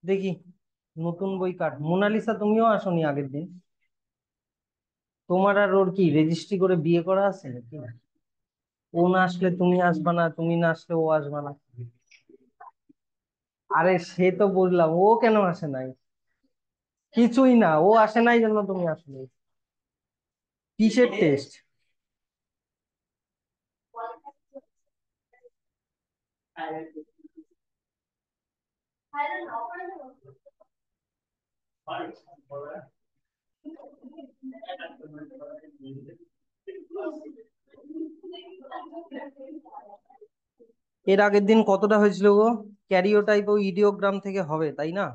দেখি নতুন বই কার। মোনালিসা তুমিও আসোনি আগের দিন। তোমার আর ওর কি রেজিস্ট্রি করে বিয়ে করা আছে নাকি? ও না আসলে তুমি আসবা না, তুমি না আসলে ও আসবা না। আরে সে তো বুঝলাম, ও কেন আসে নাই? কিছুই না, ও আসে নাই জন্য তুমি আসলে। কিসের টেস্ট? এর আগের দিন কতটা হয়েছিল গো? ক্যারিওটাইপ ও ইডিওগ্রাম থেকে হবে, তাই না?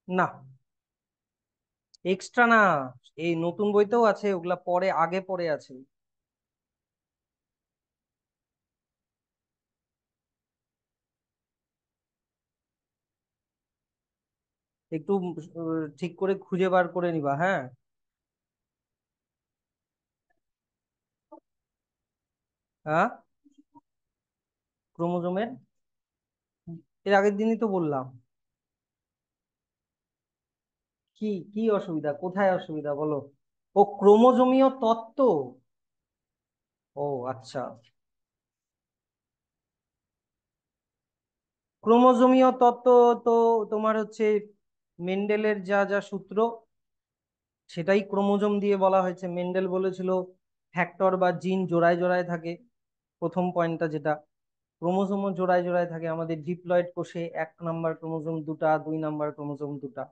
না, এক্সট্রা না। এই নতুন বইতেও আছে, ওগুলা পরে আগে পরে আছে। একটু ঠিক করে খুঁজে বার করে নিবা, হ্যাঁ। হ্যাঁ, ক্রোমোজোমের। এর আগের দিনই তো বললাম। কি কি অসুবিধা, কোথায় অসুবিধা বলো? ও ক্রোমোজোমীয় তত্ত্ব। ও আচ্ছা। ক্রোমোজোমীয় তত্ত্ব তো তোমার হচ্ছে মেন্ডেলের যা যা সূত্র, সেটাই ক্রোমোজোম দিয়ে বলা হয়েছে। মেন্ডেল বলেছিল ফ্যাক্টর বা জিন জোড়ায় জোড়ায় থাকে। প্রথম পয়েন্টটা যেটা, ক্রোমোজোমও জোড়ায় জোড়ায় থাকে। আমাদের ডিপ্লয়েড কোষে 1 নাম্বার ক্রোমোজোম দুটা, 2 নাম্বার ক্রোমোজোম দুটা।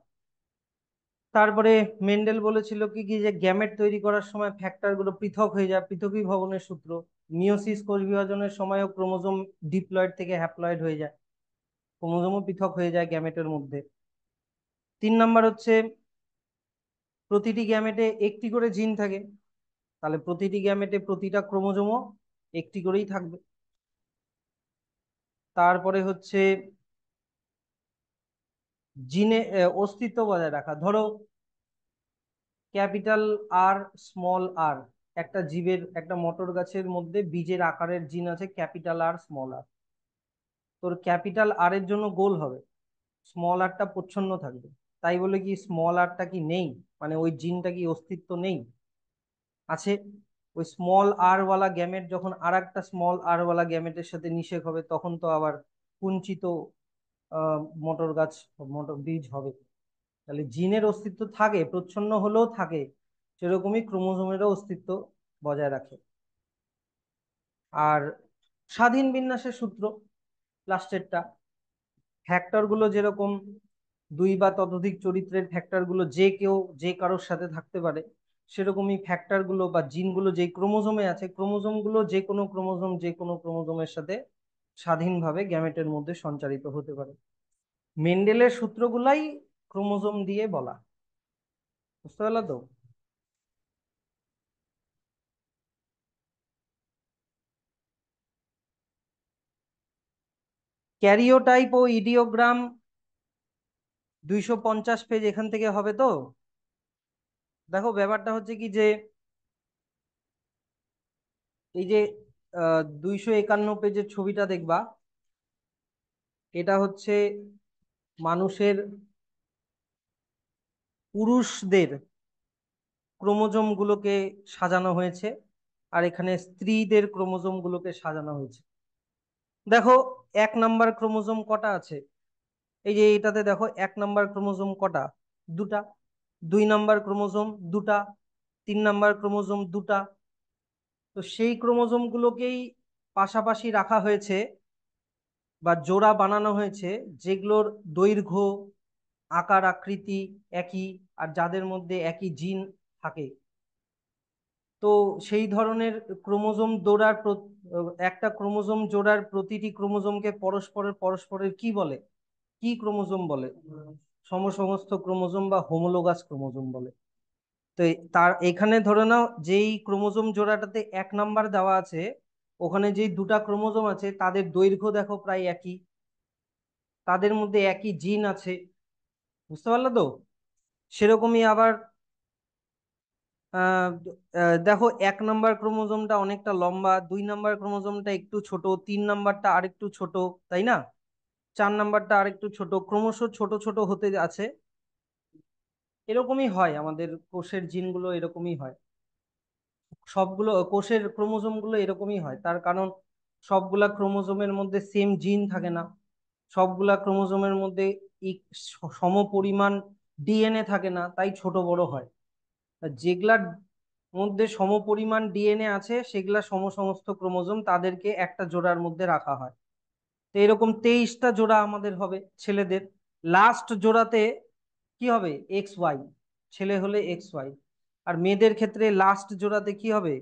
তারপরে মেন্ডেল বলেছিল কি কি যে গ্যামেট তৈরি করার সময় ফ্যাক্টর গুলো পৃথক হয়ে যায়, পৃথকীভবনের সূত্র। মিওসিস কোষ বিভাজনের সময়ও ক্রোমোজোম ডিপ্লয়েড থেকে হ্যাপ্লয়েড হয়ে যায়, ক্রোমোজোমও পৃথক হয়ে যায় গ্যামেটের মধ্যে। 3 নাম্বার হচ্ছে প্রতিটি গ্যামেটে একটি করে জিন থাকে, তাহলে প্রতিটি গ্যামেটে প্রতিটা ক্রোমোজোমও একটি করেই থাকবে। তারপরে হচ্ছে জিনে অস্তিত্ব বজায় রাখা। ধরো ক্যাপিটাল আর স্মল আর, একটা জীবের, একটা মটর গাছের মধ্যে বীজের আকারের জিন আছে ক্যাপিটাল আর স্মল আর। তোর ক্যাপিটাল আর এর জন্য গোল হবে, স্মল আরটা প্রচ্ছন্ন থাকবে। তাই বলে কি স্মল আরটা কি নেই, মানে ওই জিনটা কি অস্তিত্ব নেই? আছে। ওই স্মল আর ওয়ালা গ্যামেট যখন আর একটা স্মল আর ওয়ালা গ্যামেটের সাথে নিষেক হবে, তখন তো আবার কুঞ্চিত মটর গাছ, মটর বীজ হবে। তাহলে জিনের অস্তিত্ব থাকে, প্রচ্ছন্ন হলেও থাকে। সেরকমই ক্রোমোজোমেরও অস্তিত্ব বজায় রাখে। আর স্বাধীন বিন্যাসের সূত্র, লাস্টেরটা, ফ্যাক্টর গুলো যেরকম দুই বা ততোধিক চরিত্রের ফ্যাক্টর গুলো যে কেউ যে কারোর সাথে থাকতে পারে, সেরকমই ফ্যাক্টর গুলো বা জিন গুলো যে ক্রোমোজোমে আছে, ক্রোমোজোম গুলো যে কোনো ক্রোমোজোমের সাথে স্বাধীনভাবে গ্যামেটের মধ্যে সঞ্চারিত হতে পারে। মেন্ডেলের সূত্রগুলাই ক্রোমোজোম দিয়ে বলা। বুঝতে পারলো তো? ক্যারিওটাইপ ও ইডিওগ্রাম 250 পেজ এখান থেকে হবে তো। দেখো ব্যাপারটা হচ্ছে কি যে এই যে 251 পেজের ছবিটা দেখবা, এটা হচ্ছে মানুষের পুরুষদের ক্রোমোজোম গুলোকে সাজানো হয়েছে, আর এখানে স্ত্রীদের ক্রোমোজোম গুলোকে সাজানো হয়েছে। দেখো 1 নাম্বার ক্রোমোজোম কটা আছে? এই যে এটাতে দেখো 1 নাম্বার ক্রোমোজোম কটা? দুটা। 2 নাম্বার ক্রোমোজোম দুটা। 3 নাম্বার ক্রোমোজোম দুটা। তো সেই ক্রোমোজোম গুলোকেই পাশাপাশি রাখা হয়েছে বা জোড়া বানানো হয়েছে, যেগুলোর দৈর্ঘ্য, আকার আকৃতি একই, আর যাদের মধ্যে একই জিন থাকে। তো সেই ধরনের ক্রোমোজোম একটা ক্রোমোজোম জোড়ার প্রতিটি ক্রোমোজোমকে পরস্পরের পরস্পরের কি বলে, কি ক্রোমোজোম বলে? সমসমস্ত ক্রোমোজোম বা হোমোলোগাস ক্রোমোজোম বলে। তো তার এখানে ধরে নাও যেই ক্রোমোজোম জোড়াটাতে 1 নাম্বার দেওয়া আছে, ওখানে যেই দুটা ক্রোমোজোম আছে তাদের দৈর্ঘ্য দেখো প্রায় একই, তাদের মধ্যে একই জিন আছে। বুঝতে পারলে তো? সেরকমই আবার আহ দেখো 1 নাম্বার ক্রোমোজোমটা অনেকটা লম্বা, 2 নাম্বার ক্রোমোজোমটা একটু ছোট, 3 নাম্বারটা আরেকটু ছোট, তাই না? 4 নাম্বারটা আরেকটু ছোট, ক্রমশ ছোট ছোট হতে আছে। এরকমই হয় আমাদের কোষের জিনগুলো, এরকমই হয়। সবগুলো কোষের ক্রোমোজোম গুলো এরকমই হয়, তার কারণ সবগুলা ক্রোমোজোমের মধ্যে সেম জিন থাকে না, সবগুলা ক্রোমোজোমের মধ্যে সম পরিমাণ ডিএনএ থাকে না, তাই ছোট বড় হয়। আর যেগুলার মধ্যে সমপরিমাণ ডিএনএ আছে সেগুলা সমস্ত ক্রোমোজোম, তাদেরকে একটা জোড়ার মধ্যে রাখা হয়। তো এরকম 23টা জোড়া আমাদের হবে ছেলেদের। লাস্ট জোড়াতে কি হবে? এক্স ওয়াই, ছেলে হলে এক্স ওয়াই। আর মেয়েদের ক্ষেত্রে লাস্ট জোড়াতে কি হবে?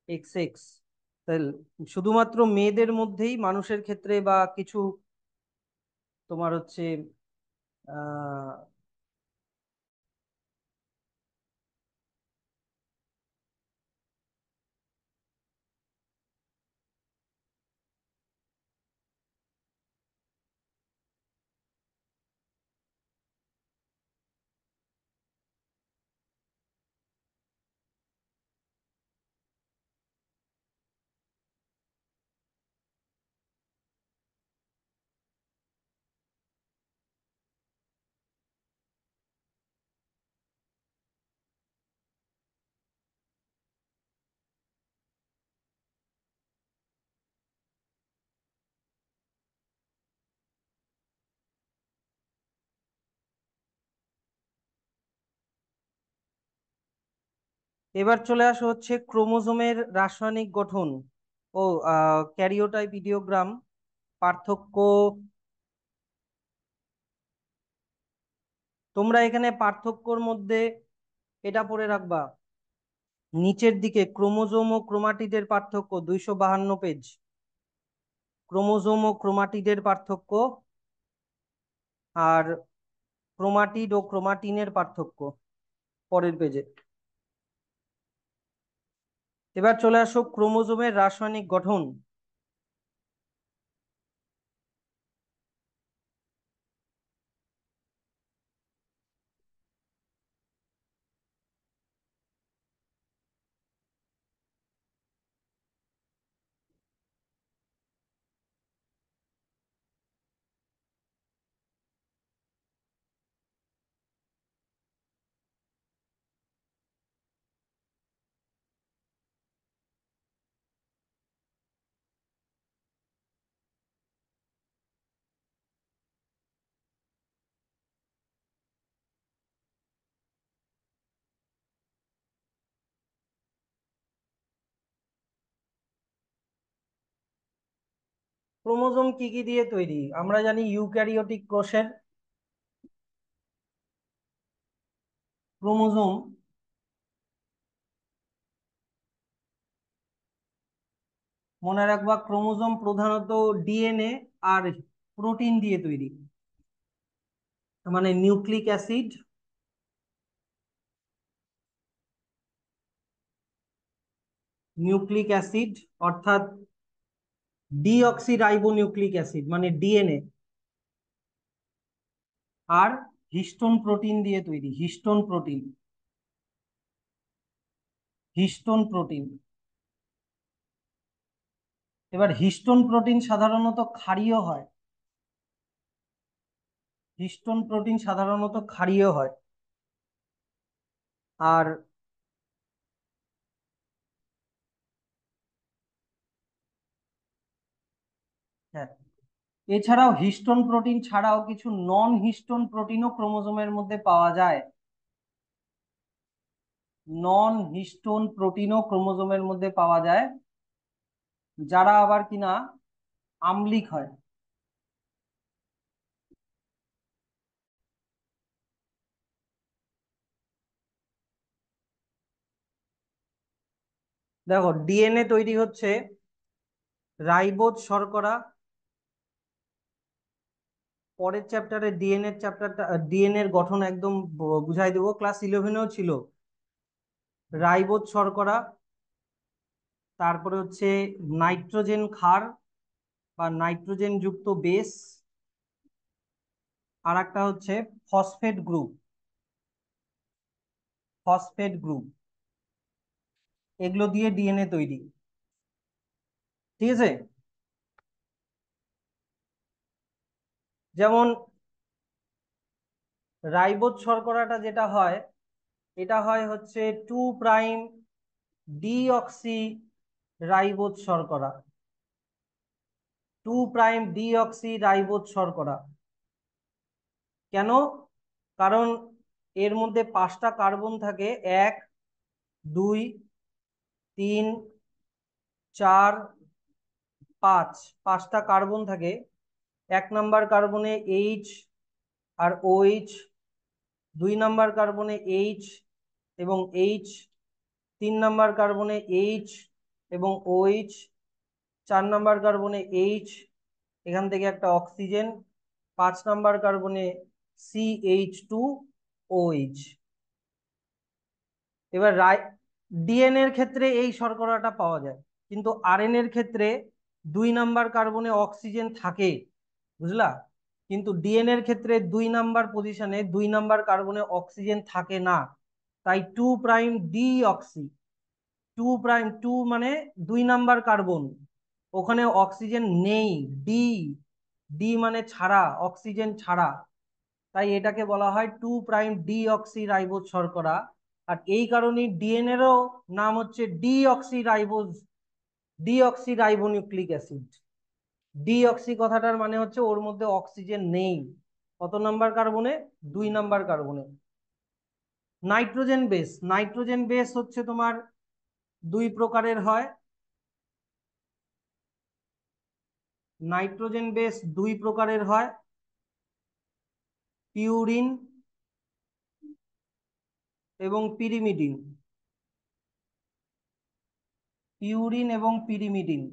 X x. তাই শুধুমাত্র মেয়েদের মধ্যেই, মানুষের ক্ষেত্রে বা কিছু তোমার হচ্ছে আহ এবার চলে আসো হচ্ছে ক্রোমোজোমের রাসায়নিক গঠন ও ক্যারিওটাইপ ইডিওগ্রাম পার্থক্য। তোমরা এখানে পার্থক্যর মধ্যে এটা পড়ে রাখবা, নিচের দিকে ক্রোমোজোম ও ক্রোমাটিডের পার্থক্য, 252 পেজ। ক্রোমোজোম ও ক্রোমাটিডের পার্থক্য আর ক্রোমাটিড ও ক্রোমাটিনের পার্থক্য, পরের পেজে। এবার চলে আসো ক্রোমোজোমের রাসায়নিক গঠন। ক্রোমোজোম কি কি দিয়ে তৈরি? আমরা জানি ইউক্যারিওটিক কোষের ক্রোমোজোম মনে রাখবা, ক্রোমোজোম প্রধানত ডিএনএ আর প্রোটিন দিয়ে তৈরি। মানে নিউক্লিক অ্যাসিড অর্থাৎ ডিঅক্সি রাইবো নিউক্লিক অ্যাসিড মানে ডিএনএ, আর হিস্টোন প্রোটিন দিয়ে তৈরি। Histone protein. এবার হিস্টোন প্রোটিন সাধারণত ক্ষারীয় হয়। আর হ্যাঁ, এছাড়াও হিস্টোন প্রোটিন ছাড়াও কিছু নন হিস্টোন প্রোটিনও ক্রোমোজোমের মধ্যে পাওয়া যায়। নন হিস্টোন প্রোটিনও ক্রোমোজোমের মধ্যে পাওয়া যায়, যারা আবার কিনা আম্লিক হয়। দেখো, ডিএনএ তৈরি হচ্ছে রাইবোজ শর্করা। পরের চ্যাপ্টারে ডিএনএর গঠন একদম বুঝাই দেবো, ক্লাস 11-এও ছিল। রাইবোজ শর্করা, তারপরে হচ্ছে নাইট্রোজেন ক্ষার বা নাইট্রোজেন যুক্ত বেস, আর একটা হচ্ছে ফসফেট গ্রুপ। ফসফেট গ্রুপ এগুলো দিয়ে ডিএনএ তৈরি, ঠিক আছে। যেমন রাইবোজ শর্করাটা যেটা হয়, এটা হয় হচ্ছে 2' ডিঅক্সি রাইবোজ শর্করা। 2' ডিঅক্সি রাইবোজ শর্করা। কেন? কারণ এর মধ্যে 5টা কার্বন থাকে, 1, 2, 3, 4, 5। 5টা কার্বন থাকে। 1 number কার্বনে H R OH, 2 number কার্বনে H এবং এইচ, 3 নাম্বার কার্বনে এইচ এবং ওএইচ, 4 নাম্বার কার্বনে এইচ, এখান থেকে একটা অক্সিজেন, 5 নাম্বার কার্বনে CH2OH। এবার ডিএনএ এর ক্ষেত্রে এই শর্করাটা পাওয়া যায়, কিন্তু আরএনএ এর ক্ষেত্রে 2 নাম্বার কার্বনে অক্সিজেন থাকে, বুঝলা। কিন্তু ডিএনএ এর ক্ষেত্রে 2 নাম্বার পজিশনে 2 নাম্বার কার্বনে অক্সিজেন থাকে না। তাই 2' ডিঅক্সি, 2' মানে 2 নাম্বার কার্বন, ওখানে অক্সিজেন নেই। ডি, ডি মানে ছাড়া, অক্সিজেন ছাড়া। তাই এটাকে বলা হয় 2' ডিঅক্সি রাইবোজ শর্করা। আর এই কারণে ডিএনএরও নাম হচ্ছে ডিঅক্সি রাইবোনিউক্লিক অ্যাসিড। ডিঅক্সি কথাটার মানে হচ্ছে ওর মধ্যে অক্সিজেন নেই। কত নাম্বার কার্বনে? 2 নাম্বার কার্বনে। নাইট্রোজেন বেস হচ্ছে তোমার 2 প্রকারের হয়। নাইট্রোজেন বেস 2 প্রকারের হয়, পিউরিন এবং পিরিমিডিন। পিউরিন এবং পিরিমিডিন।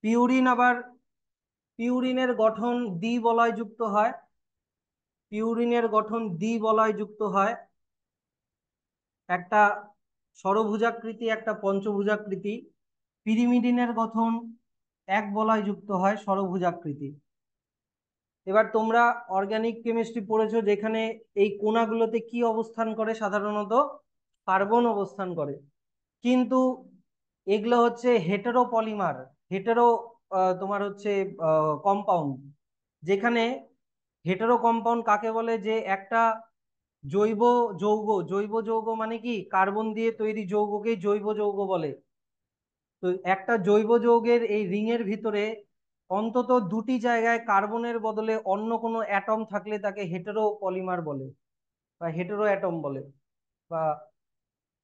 পিউরিন আবার, পিউরিনের গঠন দ্বিবলয় যুক্ত হয়। পিউরিনের গঠন দ্বিবলয় যুক্ত হয়, একটা ষড়ভুজাকৃতি, একটা পঞ্চভুজাকৃতি। পিরিমিডিনের গঠন এক বলয় যুক্ত হয়, ষড়ভুজাকৃতি। এবার তোমরা অর্গানিক কেমিস্ট্রি পড়েছো, যেখানে এই কোনাগুলোতে কি অবস্থান করে? সাধারণত কার্বন অবস্থান করে। কিন্তু এগুলো হচ্ছে হেটেরো পলিমার, হেটেরো তোমার হচ্ছে কম্পাউন্ড। যেখানে হেটেরো কম্পাউন্ড কাকে বলে? যে একটা জৈব জৈব যৌগ মানে কি? কার্বন দিয়ে তৈরি যৌগকেই জৈব যৌগ বলে। তো একটা জৈব যৌগের এই রিং এর ভিতরে অন্তত 2টি জায়গায় কার্বনের বদলে অন্য কোনো অ্যাটম থাকলে তাকে হেটেরো পলিমার বলে বা হেটেরো অ্যাটম বলে। বা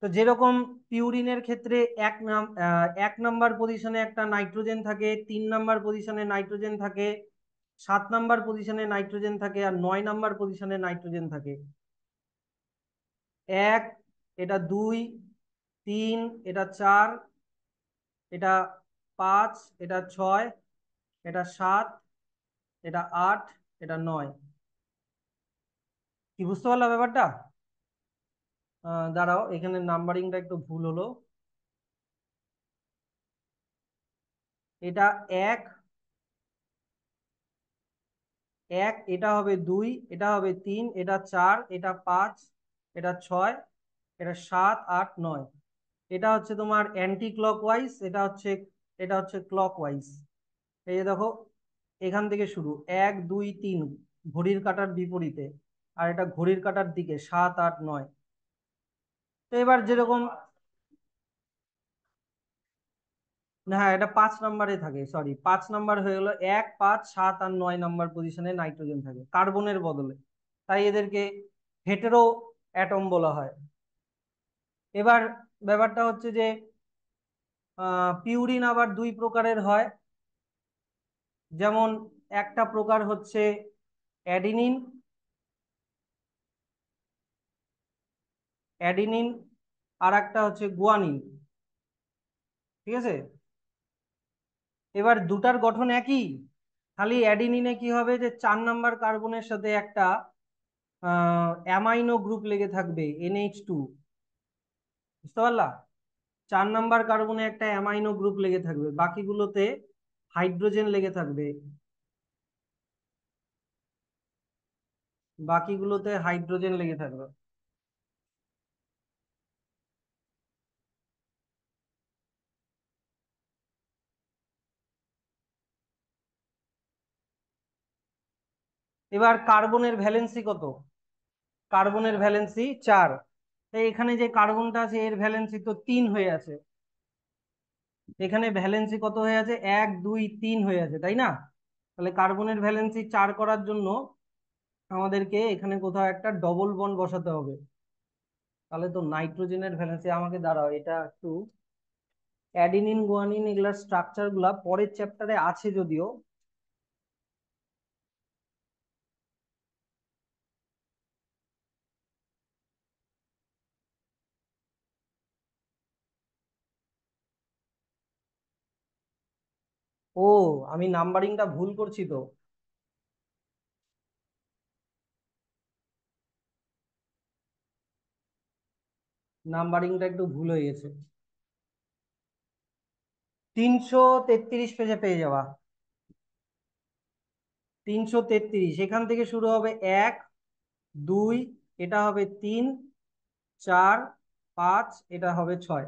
তো যেরকম পিউরিনের ক্ষেত্রে 1 নাম্বার পজিশনে একটা নাইট্রোজেন থাকে, 3 নাম্বার পজিশনে নাইট্রোজেন থাকে, 7 নাম্বার পজিশনে নাইট্রোজেন থাকে, আর 9 নাম্বার পজিশনে নাইট্রোজেন থাকে। 1, এটা 2, 3, এটা 4, এটা 5, এটা 6, এটা 7, এটা 8, এটা 9। কি বুঝতে পারলা ব্যাপারটা? দাঁড়াও, এখানে নাম্বারিংটা একটু ভুল হলো। এটা এক, এক, এটা হবে 2, এটা হবে 3, এটা 4, এটা 5, এটা 6, এটা 7, 8, 9। এটা হচ্ছে তোমার অ্যান্টি ক্লকওয়াইজ, এটা হচ্ছে ক্লকওয়াইজ। এই যে দেখো, এখান থেকে শুরু, 1, 2, 3 ঘড়ির কাঁটার বিপরীতে, আর এটা ঘড়ির কাঁটার দিকে 7, 8, 9। তো এবার যেরকম, না, হ্যাঁ, এটা 5 নাম্বারে থাকে, সরি, 5 নাম্বার হয়ে গেলো। 1, 5, 7 আর 9 নাম্বার পজিশনে নাইট্রোজেন থাকে কার্বনের বদলে। তাই এদেরকে হেটেরো অ্যাটম বলা হয়। এবার ব্যাপারটা হচ্ছে যে পিউরিন আবার 2 প্রকারের হয়। যেমন একটা প্রকার হচ্ছে অ্যাডিনিন, অ্যাডিনিন, আর একটা হচ্ছে গুয়ানিন। ঠিক আছে। এবার দুটার গঠন একই, খালি অ্যাডিনিনে কি হবে যে 4 নাম্বার কার্বনের সাথে একটা অ্যামাইনো গ্রুপ লেগে থাকবে NH2, বুঝতে পারলা? 4 নাম্বার কার্বনে একটা অ্যামাইনো গ্রুপ লেগে থাকবে, বাকিগুলোতে হাইড্রোজেন লেগে থাকবে, বাকিগুলোতে হাইড্রোজেন লেগে থাকবে। এবার কার্বনের ভ্যালেন্সি কত? কার্বনের ভ্যালেন্সি 4। তাই এখানে যে কার্বনটা আছে এর ভ্যালেন্সি তো 3 হয়ে আছে, এখানে ভ্যালেন্সি কত হয়ে আছে? 1 2 3 হয়ে আছে, তাই না? তাহলে কার্বনের ভ্যালেন্সি 4 করার জন্য আমাদেরকে এখানে কোথাও একটা ডবল বন্ড বসাতে হবে। তাহলে তো নাইট্রোজেনের ভ্যালেন্সি, আমাকে দাঁড়াও এটা একটু, অ্যাডিনিন গুয়ানিন এগুলার স্ট্রাকচার গুলা পরের চ্যাপ্টারে আছে যদিও। ও, আমি নাম্বারিংটা ভুল করছি তো। নাম্বারিংটা একটু ভুল হয়ে গেছে। 333 পেজে পেয়ে যাবা। 333, এখান থেকে শুরু হবে 1 2, এটা হবে 3 4 5, এটা হবে 6।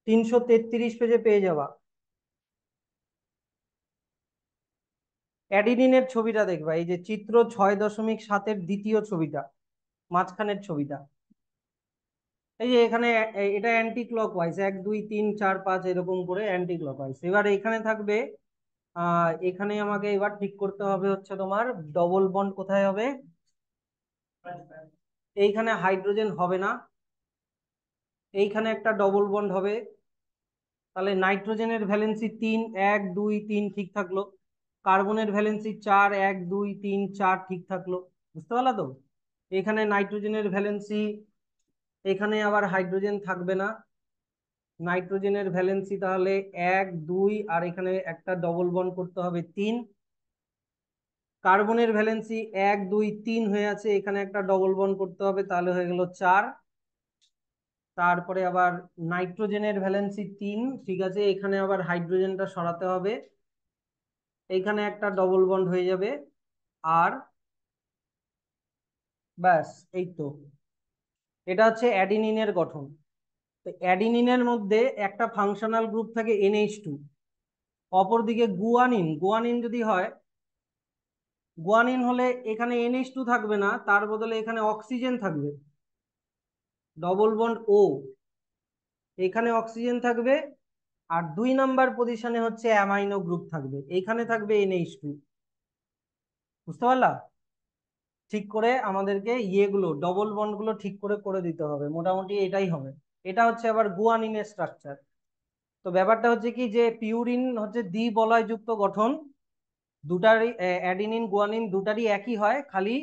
333 পেজে পেয়ে যাবা। অ্যাডিনিনের ছবিটা দেখবা, এই যে চিত্র 6.7-এর দ্বিতীয় ছবিটা, মাঝখানের ছবিটা। এই যে এখানে এটা অ্যান্টি ক্লকওয়াইজ, 1 2 3 4 5 এরকম করে অ্যান্টি ক্লকওয়াইজ। এবার এখানে থাকবে, এখানে আমাকে এবার ঠিক করতে হবে হচ্ছে তোমার ডবল বন্ড কোথায় হবে। এইখানে হাইড্রোজেন হবে না, এইখানে একটা ডবল বন্ড হবে। তাহলে নাইট্রোজেনের ভ্যালেন্সি 3 1 2 3 ঠিক থাকলো, কার্বনের ভ্যালেন্সি 4 1 2 3 4 ঠিক থাকলো, বুঝতে পারলা তো? এখানে নাইট্রোজেনের ভ্যালেন্সি, এখানে আবার হাইড্রোজেন থাকবে না, নাইট্রোজেনের ভ্যালেন্সি তাহলে 1 2, আর এখানে একটা ডবল বন্ড করতে হবে 3। কার্বনের ভ্যালেন্সি 1 2 3 হয়ে আছে, এখানে একটা ডবল বন্ড করতে হবে, তাহলে হয়ে গেল 4। তারপরে আবার নাইট্রোজেনের ভ্যালেন্সি 3, ঠিক আছে, এখানে আবার হাইড্রোজেনটা সরাতে হবে, এইখানে একটা ডবল বন্ড হয়ে যাবে। আর ব্যাস, এই তো। এটা হচ্ছে অ্যাডিনিনের গঠন। তো অ্যাডিনিনের মধ্যে একটা ফাংশনাল গ্রুপ থাকে NH2, অপরদিকে গুয়ানিন, গুয়ানিন যদি হয়, গুয়ানিন হলে এখানে NH2 থাকবে না, তার বদলে এখানে অক্সিজেন থাকবে, ডবল বন্ড ও, এখানে অক্সিজেন থাকবে। আর 2 নাম্বার পজিশনে হচ্ছে অ্যামাইনো গ্রুপ থাকবে, এখানে থাকবে NH2, বুঝতে পারলা? ঠিক করে আমাদেরকে ইয়েগুলো ডবল বন্ড গুলো ঠিক করে করে দিতে হবে, মোটামুটি এটাই হবে। এটা হচ্ছে আবার গুয়ানিনের স্ট্রাকচার। তো ব্যাপারটা হচ্ছে কি, যে পিউরিন হচ্ছে দ্বিবলয়যুক্ত গঠন, দুটারই অ্যাডিনিন গুয়ানিন দুটারই একই হয়, খালি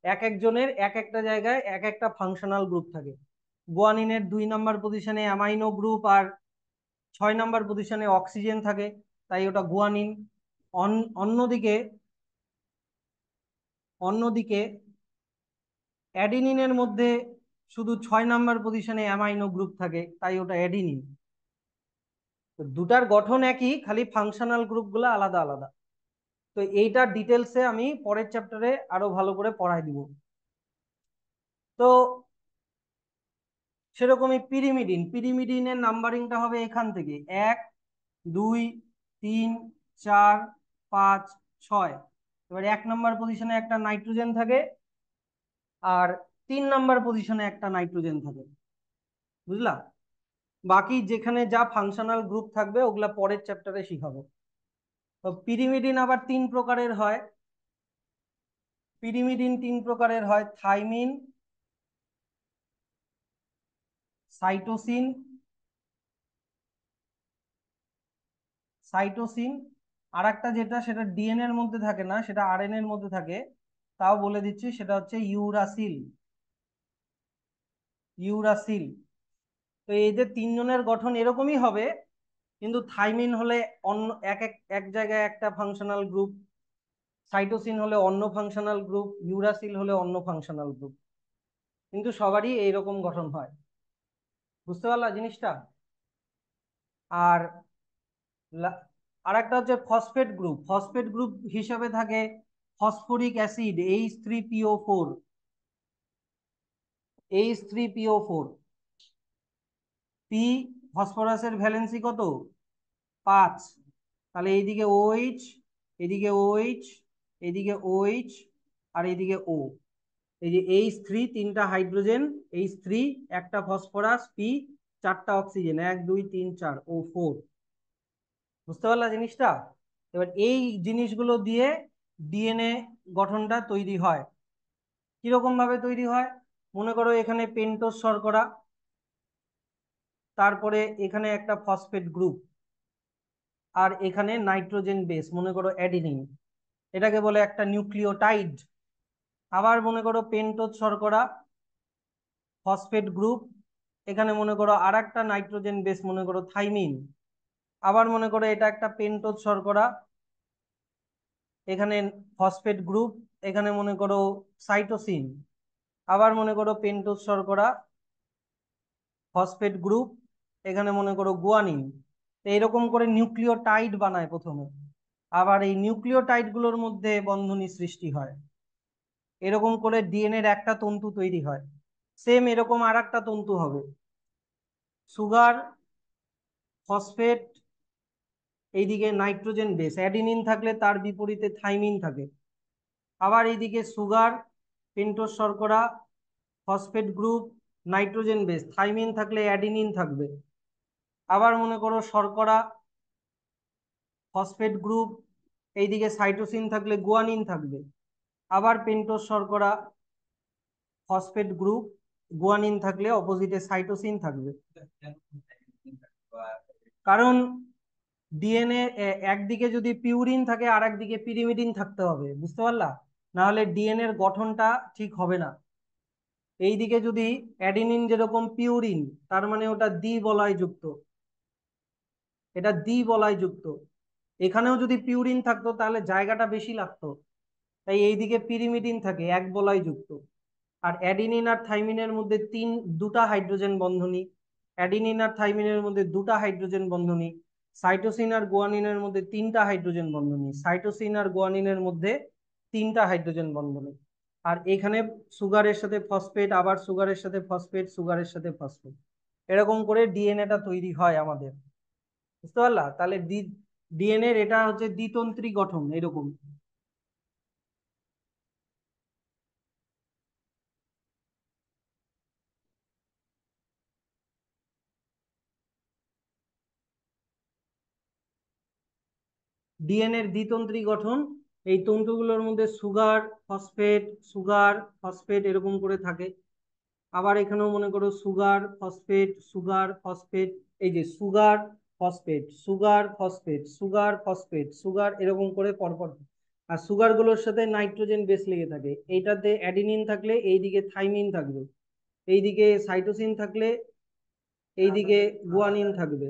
এক একজনের এক একটা জায়গায় এক একটা ফাংশনাল গ্রুপ থাকে। গুয়ানিনের 2 নাম্বার পজিশনে অ্যামাইনো গ্রুপ, আর 6 নাম্বার পজিশনে অক্সিজেন থাকে, তাই ওটা গুয়ানিন। অন্যদিকে, অন্যদিকে অ্যাডিনিনের মধ্যে শুধু 6 নাম্বার পজিশনে অ্যামাইনো গ্রুপ থাকে, তাই ওটা অ্যাডিনিন। তো দুটার গঠন একই, খালি ফাংশনাল গ্রুপগুলো আলাদা আলাদা। তো এইটার ডিটেলসে আমি পরের চ্যাপ্টারে আরো ভালো করে পড়াই দিব। তো সেরকমই পিরিমিডিন, পিরিমিডিনের নাম্বারিংটা হবে এখান থেকে 1 2 3 4 5 6। এবার 1 নাম্বার পজিশনে একটা নাইট্রোজেন থাকে, আর 3 নাম্বার পজিশনে একটা নাইট্রোজেন থাকে, বুঝলা? বাকি যেখানে যা ফাংশনাল গ্রুপ থাকবে ওগুলা পরের চ্যাপ্টারে শিখাবো। তো পিরিমিডিন আবার 3 প্রকারের হয়। পিরিমিডিন 3 প্রকারের হয়: থাইমিন, সাইটোসিন, সাইটোসিন, আর একটা যেটা, সেটা ডিএনএ এর মধ্যে থাকে না, সেটা আরএনএ এর মধ্যে থাকে, তাও বলে দিচ্ছি, সেটা হচ্ছে ইউরাসিল। ইউরাসিল। তো এই যে তিনজনের গঠন এরকমই হবে, কিন্তু থাইমিন হলে অন্য এক এক এক জায়গায় একটা ফাংশনাল গ্রুপ, সাইটোসিন হলে অন্য ফাংশনাল গ্রুপ, ইউরাসিল হলে অন্য ফাংশনাল গ্রুপ, কিন্তু সবারই এইরকম গঠন হয়। বুঝতে পারলা জিনিসটা? আর আর একটা হচ্ছে ফসফেট গ্রুপ। ফসফেট গ্রুপ হিসাবে থাকে phosphoric acid H3PO4, H3PO4। P, ফসফরাসের ভ্যালেন্সি কত? 5। তাহলে এইদিকে OH, এদিকে OH, এদিকে OH, আর এইদিকে O। এই যে H3 তিনটা হাইড্রোজেন, H3 একটা ফসফরাস, পি চারটা অক্সিজেন, 1 2 3 4, O4। বুঝতে পারলা জিনিসটা? এবার এই জিনিসগুলো দিয়ে ডিএনএ গঠনটা তৈরি হয়। কিরকম ভাবে তৈরি হয়? মনে করো এখানে পেন্টোজ শর্করা, তারপরে এখানে একটা ফসফেট গ্রুপ, আর এখানে নাইট্রোজেন বেস, মনে করো অ্যাডিনিন, এটাকে বলে একটা নিউক্লিওটাইড। আবার মনে করো পেন্টোজ শর্করা, ফসফেট গ্রুপ, এখানে মনে করো আর একটা নাইট্রোজেন বেস, মনে করো থাইমিন। আবার মনে করো এটা একটা পেন্টোজ শর্করা, এখানে ফসফেট গ্রুপ, এখানে মনে করো সাইটোসিন। আবার মনে করো পেন্টোজ শর্করা, ফসফেট গ্রুপ, এখানে মনে করো গুয়ানিন। এইরকম করে নিউক্লিওটাইড বানায় প্রথমে। আবার এই নিউক্লিওটাইড গুলোর মধ্যে বন্ধনী সৃষ্টি হয়, এরকম করে ডিএনএর একটা তন্তু তৈরি হয়। সেম এরকম আর একটা তন্তু হবে, সুগার, ফসফেট, এইদিকে নাইট্রোজেন বেস, অ্যাডিনিন থাকলে তার বিপরীতে থাইমিন থাকে। আবার এইদিকে সুগার, পেন্টোজ শর্করা, phosphate group, nitrogen base, thymine থাকলে অ্যাডিনিন থাকবে। আবার মনে করো শর্করা, ফসফেট গ্রুপ, এইদিকে সাইটোসিন থাকলে গুয়ানিন থাকবে। আবার পেন্টোজ শর্করা, ফসফেট গ্রুপ, গুয়ানিন থাকলে অপোজিটে সাইটোসিন থাকবে। কারণ ডিএনএ একদিকে যদি পিউরিন থাকে আর একদিকে পিরিমিডিন থাকতে হবে, বুঝতে পারলা? না হলে ডিএনএর গঠনটা ঠিক হবে না। এইদিকে যদি অ্যাডিনিন যেরকম পিউরিন, তার মানে ওটা দ্বি বলয় যুক্ত, এটা দ্বি বলয় যুক্ত। এখানেও যদি পিউরিন থাকতো তাহলে জায়গাটা বেশি লাগতো, তাই এইদিকে পিরিমিডিন থাকে এক বলয় যুক্ত। আর অ্যাডিনিন আর থাইমিনের মধ্যে দুটা হাইড্রোজেন বন্ধনী, অ্যাডিনিন আর থাইমিনের মধ্যে দুটা হাইড্রোজেন বন্ধনী। সাইটোসিন আর গুয়ানিনের মধ্যে তিনটা হাইড্রোজেন বন্ধনী, সাইটোসিন আর গুয়ানিনের মধ্যে তিনটা হাইড্রোজেন বন্ধনী। আর এখানে সুগারের সাথে ফসফেট, আবার সুগারের সাথে ফসফেট, সুগারের সাথে ফসফেট, এরকম করে ডিএনএটা তৈরি হয় আমাদের। বুঝতে পারলা? তাহলে ডিএনএ এটা হচ্ছে দ্বিতন্ত্রী গঠন এরকম। ডিএনএর দ্বিতন্ত্রী গঠন, এই তন্তুগুলোর মধ্যে সুগার, ফসফেট, সুগার, ফসফেট এরকম করে থাকে। আবার এখানেও মনে করো সুগার, ফসফেট, সুগার, ফসফেট, এই যে sugar, phosphate, sugar, phosphate, sugar, phosphate, sugar, এরকম করে পরপর। আর সুগার গুলোর সাথে নাইট্রোজেন বেস লেগে থাকে, এইটাতে অ্যাডিনিন থাকলে এইদিকে থাইমিন থাকবে, এইদিকে সাইটোসিন থাকলে এইদিকে গুয়ানিন থাকবে।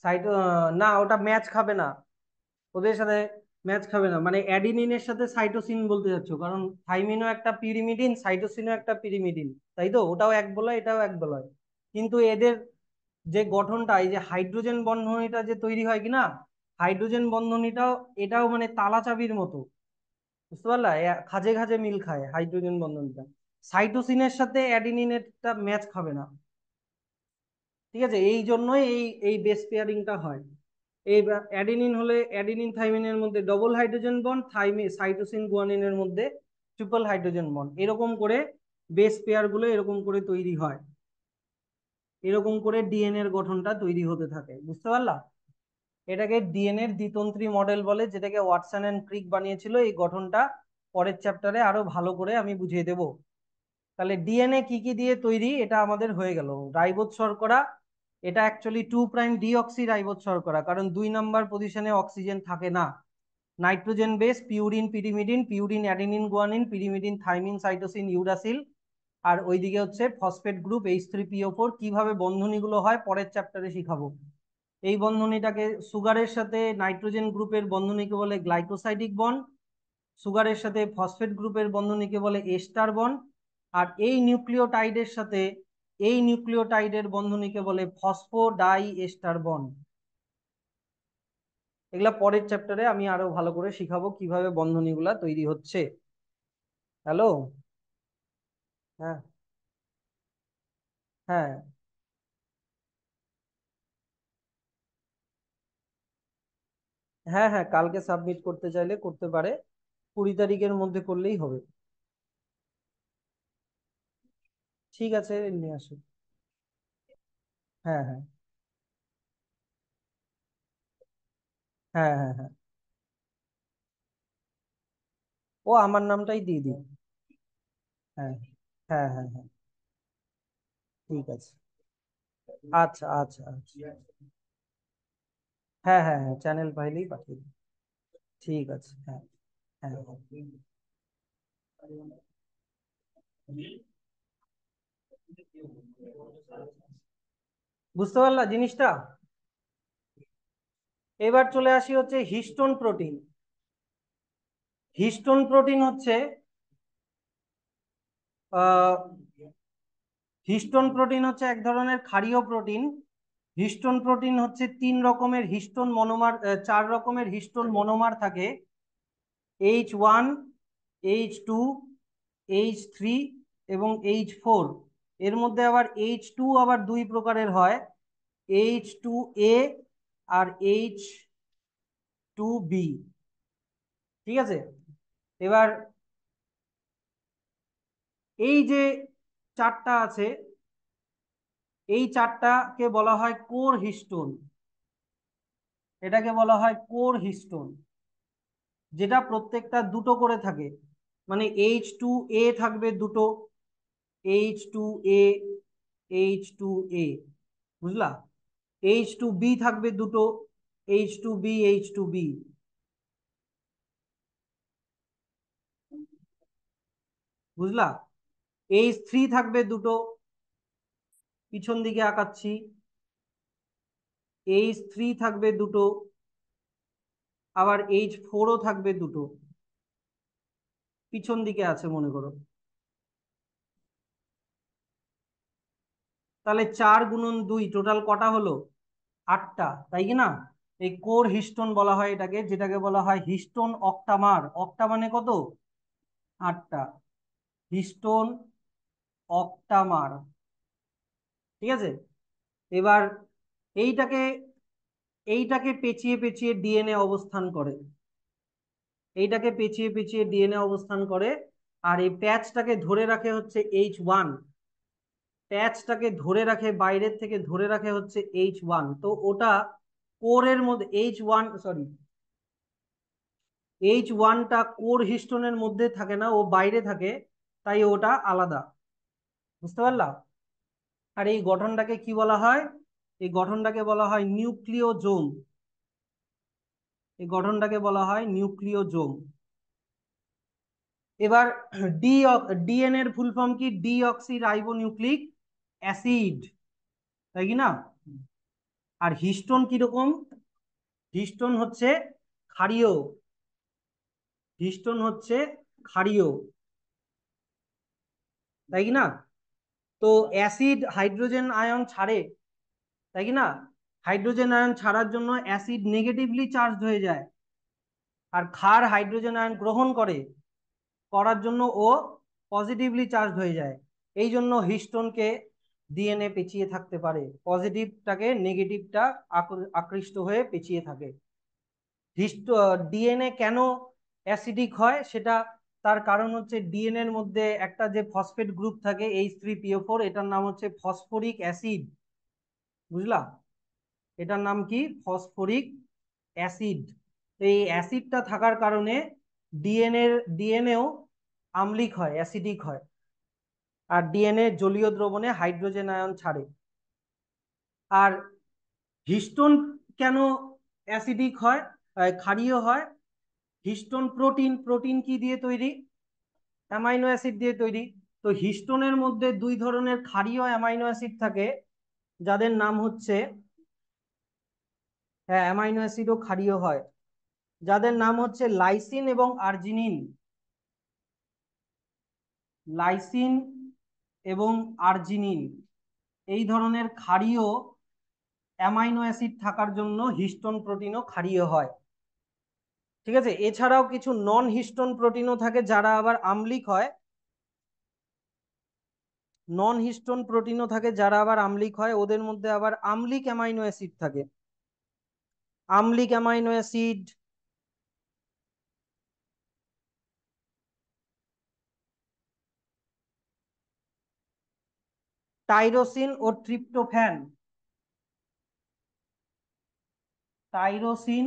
সাইটো না, ওটা ম্যাচ খাবে না ওদের সাথে, ম্যাচ খাবে না মানে অ্যাডিনিনের সাথে সাইটোসিন বলতে যাচ্ছ, কারণ থাইমিনও একটা পিরিমিডিন, সাইটোসিনও একটা পিরিমিডিন, তাই তো? ওটাও এক বলয়, এটাও এক বলয়। কিন্তু এদের যে গঠনটা, এই যে হাইড্রোজেন বন্ধনীটা যে তৈরি হয় কিনা, হাইড্রোজেন বন্ধনীটাও এটাও মানে তালা চাবির মতো। বুঝতে পারলা? খাঁজে খাঁজে মিল খায় হাইড্রোজেন বন্ধনটা। সাইটোসিনের সাথে অ্যাডিনিনেরটা ম্যাচ খাবে না। ঠিক আছে, এই জন্যই এই এই বেস পেয়ারিংটা হয়। এই অ্যাডিনিন হলে অ্যাডিনিন থাইমিনের মধ্যে ডবল হাইড্রোজেন বন্ড, সাইটোসিন গুয়ানিনের মধ্যে ট্রিপল হাইড্রোজেন বন্ড, এরকম করে বেস পেয়ার গুলো এরকম করে তৈরি হয়। এরকম করে ডিএনএ এর গঠনটা তৈরি হতে থাকে। বুঝতে পারলা? এটাকে ডিএনএ এর দ্বিতন্ত্রী মডেল বলে, যেটাকে ওয়াটসন এন্ড ক্রিক বানিয়েছিল। এই গঠনটা পরের চ্যাপ্টারে আরো ভালো করে আমি বুঝিয়ে দেবো। তাহলে ডিএনএ কি কি দিয়ে তৈরি এটা আমাদের হয়ে গেল। রাইবোজ শর্করা, এটা অ্যাকচুয়ালি 2' ডিঅক্সি রাইবোজ শর্করা, কারণ 2 নম্বর পজিশনে অক্সিজেন থাকে না। Nitrogen base purine pyrimidine, purine adenine guanine, pyrimidine thymine cytosine uracil, আর ওইদিকে হচ্ছে ফসফেট গ্রুপ H3PO4। কিভাবে বন্ধনীগুলো হয় পরের চ্যাপ্টারে শিখাবো। এই বন্ধনীটাকে, সুগারের সাথে নাইট্রোজেন গ্রুপের বন্ধনীকে বলে গ্লাইকোসাইডিক বন্ড, সুগারের সাথে ফসফেট গ্রুপের বন্ধনীকে বলে এস্টার বন্ড, আর এই নিউক্লিওটাইডের বন্ধনীকে বলে ফসফোডাই এস্টার বন্ড। এগুলা পরের চ্যাপ্টারে আমি আরো ভালো করে শিখাবো কিভাবে বন্ধনীগুলা তৈরি হচ্ছে। হ্যালো। হ্যাঁ, হ্যাঁ, হ্যাঁ, হ্যাঁ, কালকে সাবমিট করতে চাইলে করতে পারে, 20 তারিখের মধ্যে করলেই হবে। ঠিক আছে, নিয়ে আসো। হ্যাঁ, হ্যাঁ, হ্যাঁ, হ্যাঁ, হ্যাঁ, ও আমার নামটাই দিয়ে দিই। হ্যাঁ, হ্যাঁ, হ্যাঁ, হ্যাঁ, ঠিক আছে। আচ্ছা, আচ্ছা, আচ্ছা। হ্যাঁ, হ্যাঁ, হ্যাঁ, চ্যানেল ফাইলেই পাঠিয়ে দিই। ঠিক আছে, হ্যাঁ, হ্যাঁ, হ্যাঁ। বুঝতে পারলা জিনিসটা? এবার চলে আসি হচ্ছে হিস্টোন প্রোটিন। হিস্টোন প্রোটিন হচ্ছে আহ হিস্টোন প্রোটিন হচ্ছে এক ধরনের ক্ষারীয় প্রোটিন। হিস্টোন প্রোটিন হচ্ছে 3 রকমের হিস্টোন মনোমার, 4 রকমের হিস্টোন মনোমার থাকে: H1, H2, H3 এবং H4। এর মধ্যে আবার H2 আবার 2 প্রকারের হয়: H2A আর H2B। ঠিক আছে। এবার এই যে 4টা আছে, এই 4টাকে বলা হয় কোর হিস্টোন। এটাকে বলা হয় কোর হিস্টোন, যেটা প্রত্যেকটা দুটো করে থাকে। মানে H2A থাকবে দুটো, H2A, H2A, বুঝলা? H2B থাকবে দুটো, H2B, H2B, বুঝলা? H3 থাকবে দুটো, পিছন দিকে আঁকাচ্ছি। H3 থাকবে দুটো, আবার H4ও থাকবে দুটো, পিছন দিকে আছে মনে করো। তাহলে 4 × 2 টোটাল কটা হলো? 8টা, তাই কি না? এই কোর হিস্টোন বলা হয় এটাকে, যেটাকে বলা হয় হিস্টোন অক্টামার। অক্টা মানে কত? 8টা। হিস্টোন অক্টামার। ঠিক আছে। এবার এইটাকে এইটাকে পেঁচিয়ে পেঁচিয়ে ডিএনএ অবস্থান করে। এইটাকে পেঁচিয়ে পেঁচিয়ে ডিএনএ অবস্থান করে। আর এই প্যাচটাকে ধরে রাখে হচ্ছে H1। প্যাচটাকে ধরে রাখে, বাইরের থেকে ধরে রাখে হচ্ছে H1। তো ওটা কোরের মধ্যে H1, সরি, H1টা কোর হিস্টোনের মধ্যে থাকে না, ও বাইরে থাকে, তাই ওটা আলাদা। বুঝতে পারলা? আর এই গঠনটাকে কি বলা হয়? এই গঠনটাকে বলা হয় নিউক্লিওজোম। এই গঠনটাকে বলা হয় নিউক্লিওজোম। এবার ডি ডিএনএ এর ফুল ফর্ম কি? ডিঅক্সি রাইবো নিউক্লিক অ্যাসিড, তাই কি না? আর হিস্টোন কিরকম? হিস্টোন হচ্ছে ক্ষারীয়। হিস্টোন হচ্ছে ক্ষারীয়, তাই কি না? তো অ্যাসিড হাইড্রোজেন আয়ন ছাড়ে, তাই কি না? হাইড্রোজেন আয়ন ছাড়ার জন্য অ্যাসিড নেগেটিভলি চার্জড হয়ে যায়, আর ক্ষার হাইড্রোজেন আয়ন গ্রহণ করার জন্য ও পজিটিভলি চার্জ হয়ে যায়। এই জন্য হিস্টোনকে ডিএনএ পেঁচিয়ে থাকতে পারে, পজিটিভটাকে নেগেটিভটা আকৃষ্ট হয়ে পেঁচিয়ে থাকে। ডিএনএ কেন অ্যাসিডিক হয় সেটা, তার কারণ হচ্ছে ডিএনএ এর মধ্যে একটা যে ফসফেট গ্রুপ থাকে H3PO4, এটার নাম হচ্ছে ফসফরিক অ্যাসিড। বুঝলা? এটার নাম কি? Phosphoric acid. এই অ্যাসিডটা থাকার কারণে ডিএনএও আম্লিক হয়, অ্যাসিডিক হয়। আর ডিএনএ জলীয় দ্রবণে হাইড্রোজেন আয়ন ছাড়ে। আর হিস্টোন কেন অ্যাসিডিক হয়, ক্ষারীয় হয়? হিস্টোন প্রোটিন, প্রোটিন কি দিয়ে তৈরি? অ্যামাইনো অ্যাসিড দিয়ে তৈরি। তো হিস্টোনের মধ্যে দুই ধরনের ক্ষারীয় অ্যামাইনো অ্যাসিড থাকে, যাদের নাম হচ্ছে, হ্যাঁ অ্যামাইনো অ্যাসিডও ক্ষারীয় হয়, যাদের নাম হচ্ছে লাইসিন এবং আর্জিনিন। লাইসিন এবং আর্জিনিন, এই ধরনের ক্ষারীয় অ্যামাইনো অ্যাসিড থাকার জন্য হিস্টোন প্রোটিনও ক্ষারীয় হয়। ঠিক আছে, এছাড়াও কিছু নন হিস্টোন প্রোটিনও থাকে যারা আবার আম্লিক হয়। নন হিস্টোন প্রোটিনও থাকে যারা আবার আম্লিক হয়, ওদের মধ্যে আবার আম্লিক অ্যামাইনো অ্যাসিড থাকে। আম্লিক অ্যামাইনো অ্যাসিড টাইরোসিন ও ট্রিপ্টোফ্যান। টাইরোসিন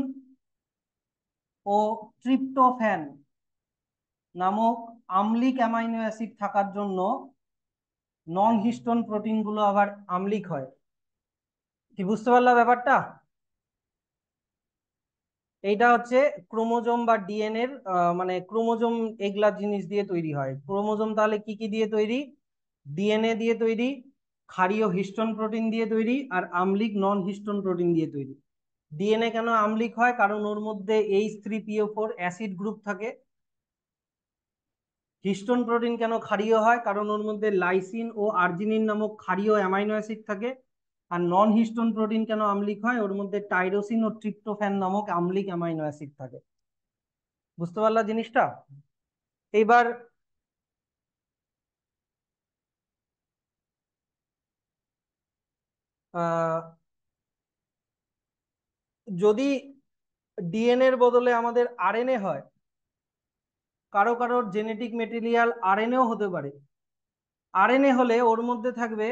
ও ট্রিপ্টোফ্যান নামক আম্লিক অ্যামাইনো অ্যাসিড থাকার জন্য নন হিস্টোন প্রোটিনগুলো আবার আম্লিক হয়। কি বুঝতে পারলা ব্যাপারটা? এইটা হচ্ছে ক্রোমোজোম বা ডিএনএর, মানে ক্রোমোজোম এগুলা জিনিস দিয়ে তৈরি হয়। ক্রোমোজোম তাহলে কি কি দিয়ে তৈরি? ডিএনএ দিয়ে তৈরি, ক্ষারীয় হিস্টোন প্রোটিন দিয়ে তৈরি, আর আম্লিক নন হিস্টোন প্রোটিন দিয়ে তৈরি। ডিএনএ কেন আম্লিক হয়? কারণ ওর মধ্যে H3PO4 অ্যাসিড গ্রুপ থাকে। হিস্টোন প্রোটিন কেন ক্ষারীয় হয়? কারণ ওর মধ্যে লাইসিন ও আর্জিনিন নামক ক্ষারীয় অ্যামাইনো অ্যাসিড থাকে। আর নন হিস্টোন প্রোটিন কেন আম্লিক হয়? ওর মধ্যে টাইরোসিন ও ট্রিপ্টোফ্যান নামক আম্লিক অ্যামাইনো অ্যাসিড থাকে। বুঝতে পারলা জিনিসটা? এইবার আহ যদি ডিএনএ এর বদলে আমাদের আরএনএ হয়, কারো কারোর জেনেটিক মেটেরিয়াল আরএনএও হতে পারে। আরএনএ হলে ওর মধ্যে থাকবে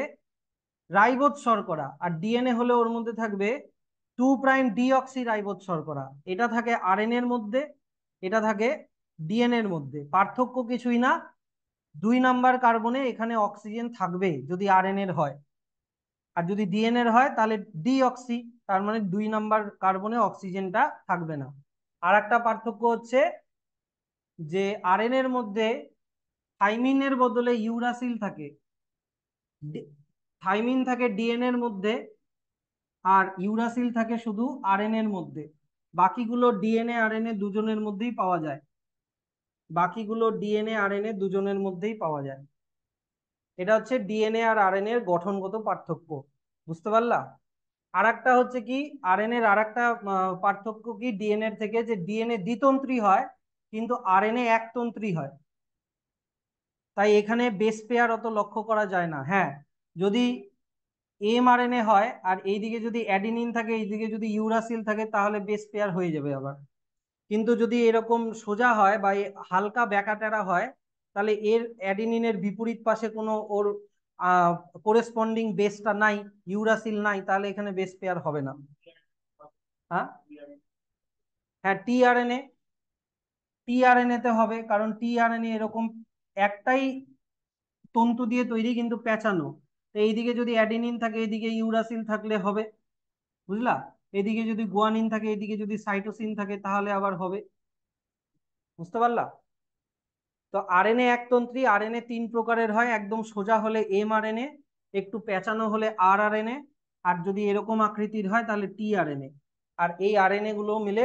রাইবোজ শর্করা, আর ডিএনএ হলে ওর মধ্যে থাকবে 2' ডিঅক্সি রাইবোজ শর্করা। এটা থাকে আরএনএ এর মধ্যে, এটা থাকে ডিএনএ এর মধ্যে। পার্থক্য কিছুই না, 2 নাম্বার কার্বনে এখানে অক্সিজেন থাকবে যদি আরএনএ এর হয়, আর যদি ডিএনএ এর হয় তাহলে ডিঅক্সি, তার মানে 2 নাম্বার কার্বনে অক্সিজেনটা থাকবে না। আর একটা পার্থক্য হচ্ছে যে আরএনএ এর মধ্যে থাইমিনের বদলে ইউরাসিল থাকে, থাইমিন থাকে ডিএনএ এর মধ্যে, আর ইউরাসিল থাকে শুধু আরএনএ এর মধ্যে। বাকিগুলো ডিএনএ আরএনএ দুজনের মধ্যেই পাওয়া যায়, বাকিগুলো ডিএনএ আরএনএ দুজনের মধ্যেই পাওয়া যায়। এটা হচ্ছে ডিএনএ আর আরএনএ এর গঠনগত পার্থক্য। বুঝতে পারলা? আর একটা হচ্ছে কি, আরএনএ এর আর একটা পার্থক্য কি ডিএনএ থেকে, যে ডিএনএ দ্বিতন্ত্রী হয় কিন্তু আরএনএ একতন্ত্রী হয়। তাই এখানে বেস পেয়ার অত লক্ষ্য করা যায় না। হ্যাঁ, যদি এমআরএনএ হয় আর এইদিকে যদি অ্যাডিনিন থাকে, এইদিকে যদি ইউরাসিল থাকে, তাহলে বেস পেয়ার হয়ে যাবে আবার। কিন্তু যদি এরকম সোজা হয় বা হালকা ব্যাকাটেরা হয়, তাহলে এর অ্যাডিনিনের বিপরীত পাশে কোনো ওর কোরেসপন্ডিং বেসটা নাই, ইউরাসিল নাই, তাহলে এখানে বেস পেয়ার হবে না। হ্যাঁ, হ্যাঁ টিআরএনএ, টিআরএনএ তে হবে, কারণ টিআরএনএ এরকম একটাই তন্তু দিয়ে তৈরি কিন্তু পেঁচানো। তো এইদিকে যদি অ্যাডিনিন থাকে, এইদিকে ইউরাসিল থাকলে হবে। বুঝলা? এদিকে যদি গুয়ানিন থাকে, এদিকে যদি সাইটোসিন থাকে, তাহলে আবার হবে। বুঝতে পারলা? তো আরএনএ একতন্ত্রী, আরএনএ 3 প্রকারের হয়, একদম সোজা হলে এমআরএনএ, একটু পেঁচানো হলে আরআরএনএ, আর যদি এরকম আকৃতির হয় তাহলে টিআরএনএ। আর এই আরএনএ গুলো মিলে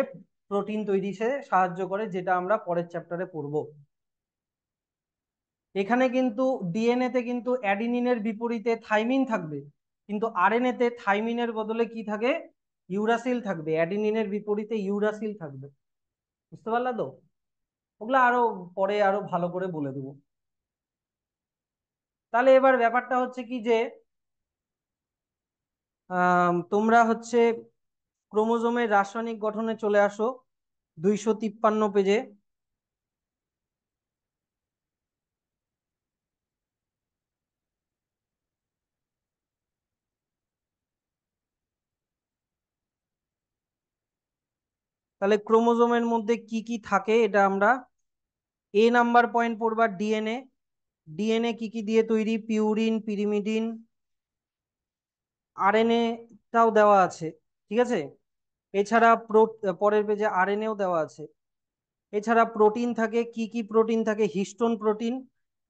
প্রোটিন তৈরিতে সাহায্য করে, যেটা আমরা পরের চ্যাপ্টারে পড়বো। এখানে কিন্তু ডিএনএ তে কিন্তু অ্যাডিনিনের বিপরীতে থাইমিন থাকবে, কিন্তু আরএনএ তে থাইমিনের বদলে কি থাকে? ইউরাসিল থাকবে, অ্যাডিনিনের বিপরীতে ইউরাসিল থাকবে। বুঝতে পারলা তো? ওগুলো আরো পরে আরো ভালো করে বলে দেবো। তাহলে এবার ব্যাপারটা হচ্ছে কি যে তোমরা হচ্ছে ক্রোমোজোমের রাসায়নিক গঠনে চলে আসো 253 পেজে। তাহলে ক্রোমোজোমের মধ্যে কি কি থাকে এটা আমরা নাম্বার পয়েন্ট পড়বা। ডিএনএ, ডিএনএ কি কি দিয়ে তৈরি? পিউরিন, পিরিমিডিন, আরএনএ টাও দেওয়া আছে, ঠিক আছে। এছাড়া পরের পেজে আরএনএও দেওয়া আছে। এছাড়া প্রোটিন থাকে, কি কি প্রোটিন থাকে? Histone protein.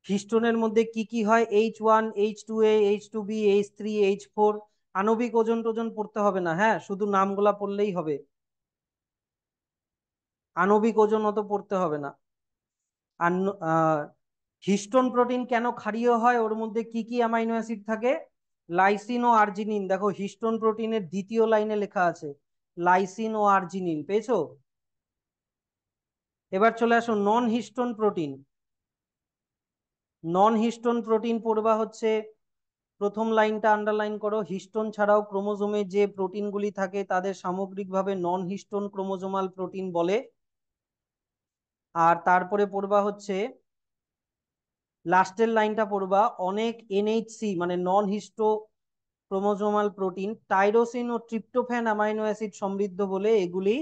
হিস্টোনের মধ্যে কি কি হয়? H1, H2A, H2B, H3, H4। আণবিক ওজন টোজন পড়তে হবে না, হ্যাঁ, শুধু নামগুলা পড়লেই হবে। আণবিক ওজন অত পড়তে হবে না। আর হিস্টোন প্রোটিন কেন ক্ষারীয় হয়? ওর মধ্যে কি কি অ্যামাইনো অ্যাসিড থাকে? লাইসিন ও আর্জিনিন। দেখো হিস্টোন প্রোটিনের দ্বিতীয় লাইনে লেখা আছে লাইসিন ও আর্জিনিন, পেয়েছো? এবার চলে আসো নন হিস্টোন প্রোটিন। নন হিস্টোন প্রোটিন পড়বা হচ্ছে, প্রথম লাইনটা আন্ডারলাইন করো, হিস্টোন ছাড়াও ক্রোমোজোমে যে প্রোটিনগুলি থাকে তাদের সামগ্রিকভাবে নন হিস্টোন ক্রোমোজোমাল প্রোটিন বলে। আর তারপরে পড়বা হচ্ছে, লাস্টের লাইনটা পড়বা, অনেক এনএইচসি মানে নন হিস্টো ক্রোমোজোমাল প্রোটিন টাইরোসিন ও ট্রিপ্টোফ্যান অ্যামাইনো অ্যাসিড সমৃদ্ধ বলে এগুলি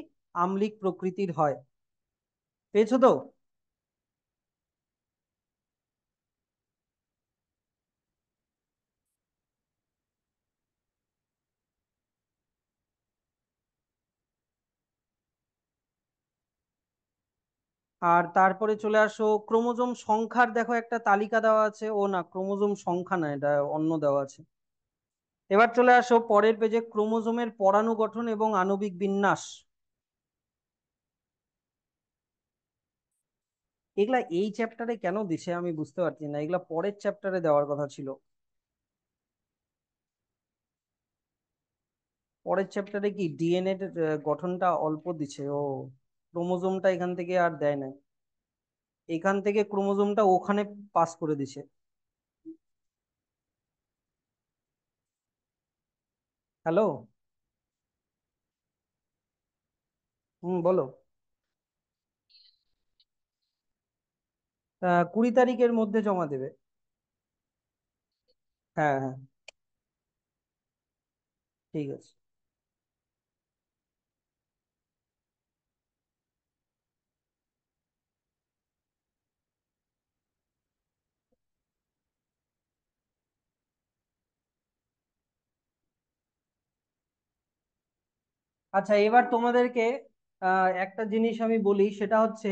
আম্লিক প্রকৃতির হয়। পেয়েছো তো? আর তারপরে চলে আসো ক্রোমোজোম সংখ্যার, দেখো একটা তালিকা দেওয়া আছে, ও না, ক্রোমোজোম সংখ্যা না, এটা অন্য দেওয়া আছে। এবার চলে আসো পরের পেজে, ক্রোমোজোমের পরাণু গঠন এবং আণবিক বিন্যাস। এগুলা এই চ্যাপ্টারে কেন দিছে আমি বুঝতে পারছি না, এগুলা পরের চ্যাপ্টারে দেওয়ার কথা ছিল। পরের চ্যাপ্টারে কি ডিএনএ গঠনটা অল্প দিছে ও, ক্রোমোজোমটা এখান থেকে আর দেয় না, এখান থেকে ক্রোমোজোমটা ওখানে পাস করে দিছে। হ্যালো। হুম, বলো। 20 তারিখের মধ্যে জমা দেবে। হ্যাঁ হ্যাঁ, ঠিক আছে। আচ্ছা, এবার তোমাদেরকে একটা জিনিস আমি বলি, সেটা হচ্ছে,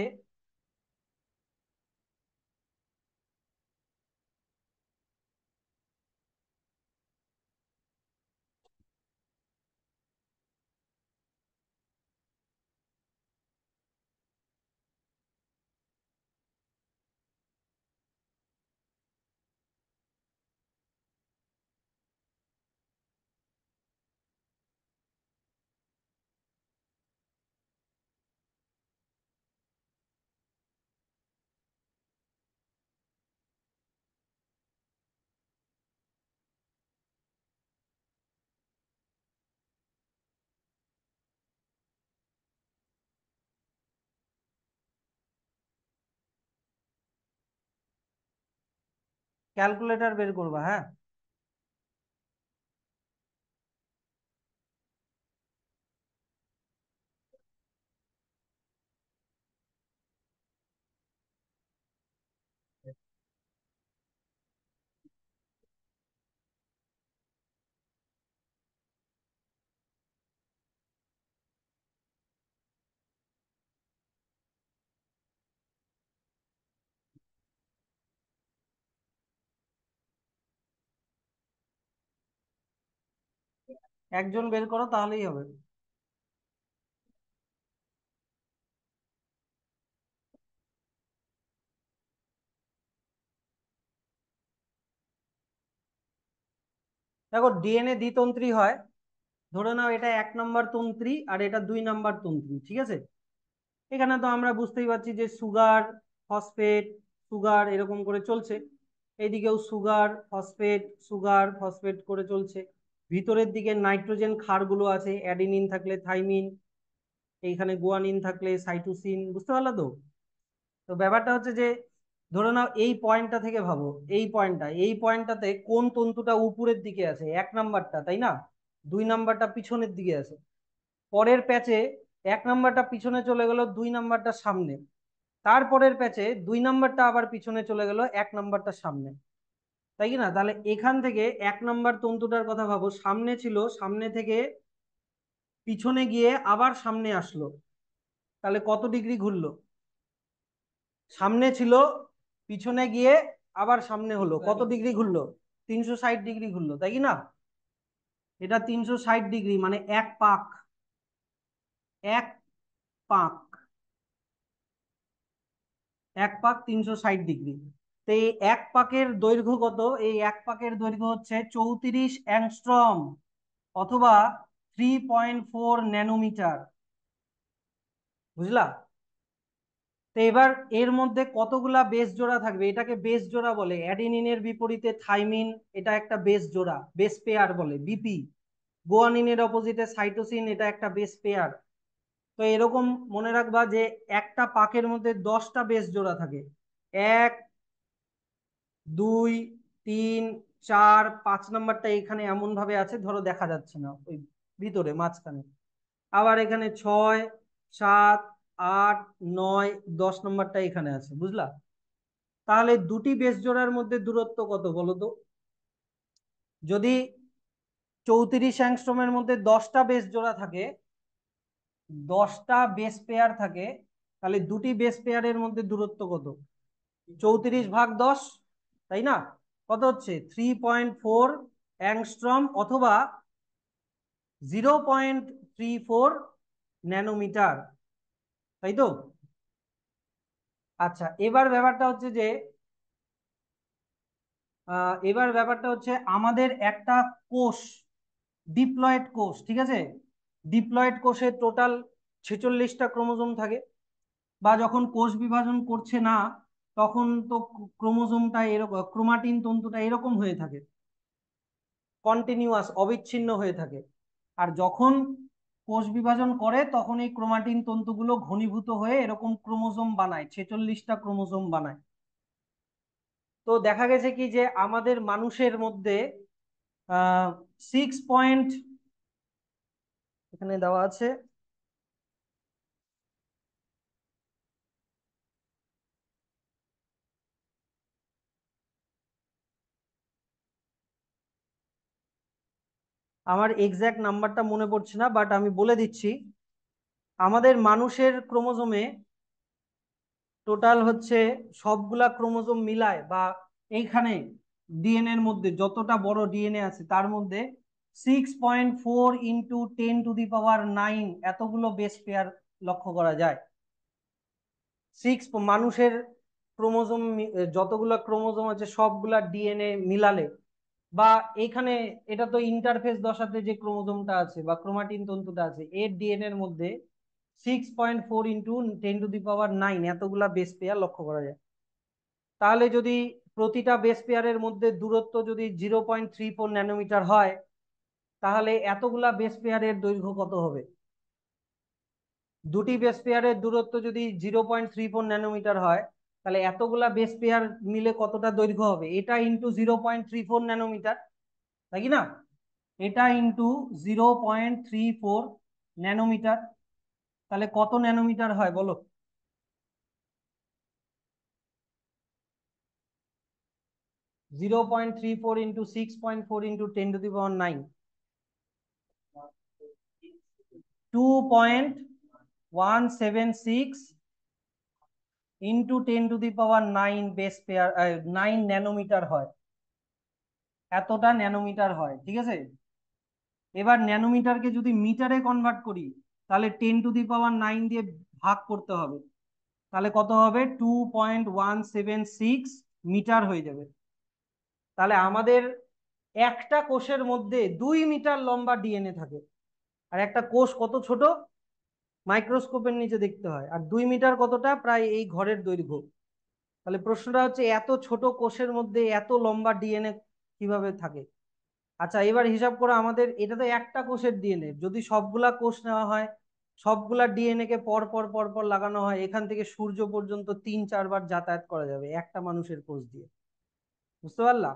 ক্যালকুলেটর বের করবা, হ্যাঁ। একজন বের করো তাহলেই হবে। দেখো ডিএনএ দ্বিতন্ত্রী হয়, ধরে নাও এটা 1 নম্বর তন্ত্রী আর এটা 2 নম্বর তন্ত্রী, ঠিক আছে। এখানে তো আমরা বুঝতেই পারছি যে সুগার, ফসফেট, সুগার এরকম করে চলছে। এইদিকেও সুগার ফসফেট, সুগার ফসফেট করে চলছে। ভিতরের দিকে নাইট্রোজেন ক্ষারগুলো আছে, অ্যাডিনিন থাকলে থাইমিন, এইখানে গুয়ানিন থাকলে সাইটোসিন, বুঝতে পারলা তো? তো ব্যাপারটা হচ্ছে যে, ধরে নাও এই পয়েন্টটা থেকে ভাবো, এই পয়েন্টটাতে কোন তন্তুটা উপরের দিকে আছে? 1 নম্বরটা, তাই না? 2 নম্বরটা পিছনের দিকে আছে। পরের প্যাচে 1 নম্বরটা পিছনে চলে গেল, 2 নম্বরটা সামনে। তারপরের প্যাচে 2 নম্বরটা আবার পিছনে চলে গেল, 1 নম্বরটা সামনে। তাই কি না? তাহলে এখান থেকে 1 নম্বর তন্তুটার কথা ভাবো, সামনে ছিল, সামনে থেকে পিছনে গিয়ে আবার সামনে আসলো, তাহলে কত ডিগ্রি ঘুরলো? সামনে ছিল, পিছনে গিয়ে আবার সামনে হলো, কত ডিগ্রি ঘুরলো? 360 ডিগ্রি ঘুরলো, তাই কি না? এটা 360 ডিগ্রি, মানে এক পাক, এক পাক, এক পাক 360 ডিগ্রি। তো এই এক পাকের দৈর্ঘ্য কত? এই এক পাকের দৈর্ঘ্য হচ্ছে 34 অ্যাংস্ট্রম, অথবা 3.4 ন্যানোমিটার। বুঝলা? তো এবার এর মধ্যে কতগুলা বেস জোড়া থাকবে? এটাকে বেস জোড়া বলে। অ্যাডিনিনের বিপরীতে থাইমিন, এটা একটা বেস জোড়া, বেস পেয়ার বলে। বিপি, গুয়ানিনের অপোজিটে সাইটোসিন, এটা একটা বেস পেয়ার। তো এরকম মনে রাখবা যে একটা পাকের মধ্যে 10টা বেস জোড়া থাকে। 1, 2, 3, 4, 5 নাম্বারটা এখানে এমন ভাবে আছে, ধরো দেখা যাচ্ছে না, ওই ভিতরে মাঝখানে। আবার এখানে 6, 7, 8, 9, 10 নাম্বারটা এখানে আছে, বুঝলা? তাহলে দুটি বেস জোড়ার মধ্যে দূরত্ব কত বলো তো? যদি 34 অ্যাংস্ট্রমের মধ্যে 10টা বেস জোড়া থাকে, 10টা বেস পেয়ার থাকে, তাহলে দুটি বেস পেয়ারের মধ্যে দূরত্ব কত? 34 ভাগ 10, তাই না? কত হচ্ছে? 3.4 অ্যাংস্ট্রম, অথবা 0.34 ন্যানোমিটার, তাই তো? আচ্ছা, এবার ব্যাপারটা হচ্ছে আমাদের একটা কোষ, ডিপ্লয়েড কোষ, ঠিক আছে? ডিপ্লয়েড কোষে টোটাল 46টা ক্রোমোজোম থাকে। বা যখন কোষ বিভাজন করছে না, তখন তো ক্রোমোজোমটা এরকম, ক্রোমাটিন তন্তুটা এরকম হয়ে থাকে, কন্টিনিউয়াস, অবিচ্ছিন্ন হয়ে থাকে। আর যখন কোষ বিভাজন করে, তখন এই ক্রোমাটিন তন্তুগুলো ঘনীভূত হয়ে এরকম ক্রোমোজোম বানায়, 46টা ক্রোমোজোম বানায়। তো দেখা গেছে কি যে আমাদের মানুষের মধ্যে 6 পয়েন্ট, এখানে দেওয়া আছে, আমার এক্সাক্ট নাম্বারটা মনে পড়ছে না, বাট আমি বলে দিচ্ছি। আমাদের মানুষের ক্রোমোজোমে টোটাল হচ্ছে, সবগুলা ক্রোমোজোম মিলায়, বা এইখানে ডিএনএ এর মধ্যে যতটা বড় ডিএনএ আছে, তার মধ্যে 6.4 × 10⁹ এতগুলো বেস পেয়ার লক্ষ্য করা যায়। মানুষের ক্রোমোজোম, যতগুলো ক্রোমোজোম আছে সবগুলা ডিএনএ মিলালে, বা এখানে এটা তো ইন্টারফেস দশাতে যে ক্রোমোজোমটা আছে বা ক্রোমাটিন তন্তুটা আছে, এর ডিএনএ এর মধ্যে 6.4 × 10⁹ এতগুলা বেস পেয়ার লক্ষ্য করা যায়। তাহলে যদি প্রতিটা বেস পেয়ারের মধ্যে দূরত্ব যদি 0.34 ন্যানোমিটার হয়, তাহলে এতগুলা বেস পেয়ারের দৈর্ঘ্য কত হবে? দুটি বেস পেয়ারের দূরত্ব যদি 0.34 ন্যানোমিটার হয়, তাহলে এতগুলা বেস পেয়ার মিলে কতটা দৈর্ঘ্য হবে? এটা ইন্টু 0.34 ন্যানোমিটার, তাই কি না? এটা ইন্টু 0.34 ন্যানোমিটার, তাহলে কত ন্যানোমিটার হয় বলো? 0.34 × 6.4 × 10⁹ 2.176 × 10⁹ বেস পেয়ার, 9 ন্যানোমিটার হয়। এতটা ন্যানোমিটার হয়, ঠিক আছে? এবার ন্যানোমিটারকে যদি মিটারে কনভার্ট করি, তাহলে 10⁹ দিয়ে ভাগ করতে হবে, তাহলে কত হবে? 2.176 মিটার হয়ে যাবে। তাহলে আমাদের একটা কোষের মধ্যে 2 মিটার লম্বা ডিএনএ থাকে। আর একটা কোষ কত ছোট, মাইক্রোস্কোপের নিচে দেখতে হয়। আর 2 মিটার কতটা? প্রায় এই ঘরের দৈর্ঘ্য। তাহলে প্রশ্নটা হচ্ছে, এত ছোট কোষের মধ্যে এত লম্বা ডিএনএ কিভাবে থাকে? আচ্ছা, এবার হিসাব করে আমাদের, এটা তো একটা কোষের ডিএনএ, যদি সবগুলা কোষ নেওয়া হয়, সবগুলা ডিএনএ কে পর পর পর পর লাগানো হয়, এখান থেকে সূর্য পর্যন্ত 3-4 বার যাতায়াত করা যাবে একটা মানুষের কোষ দিয়ে। বুঝতে পারলাম?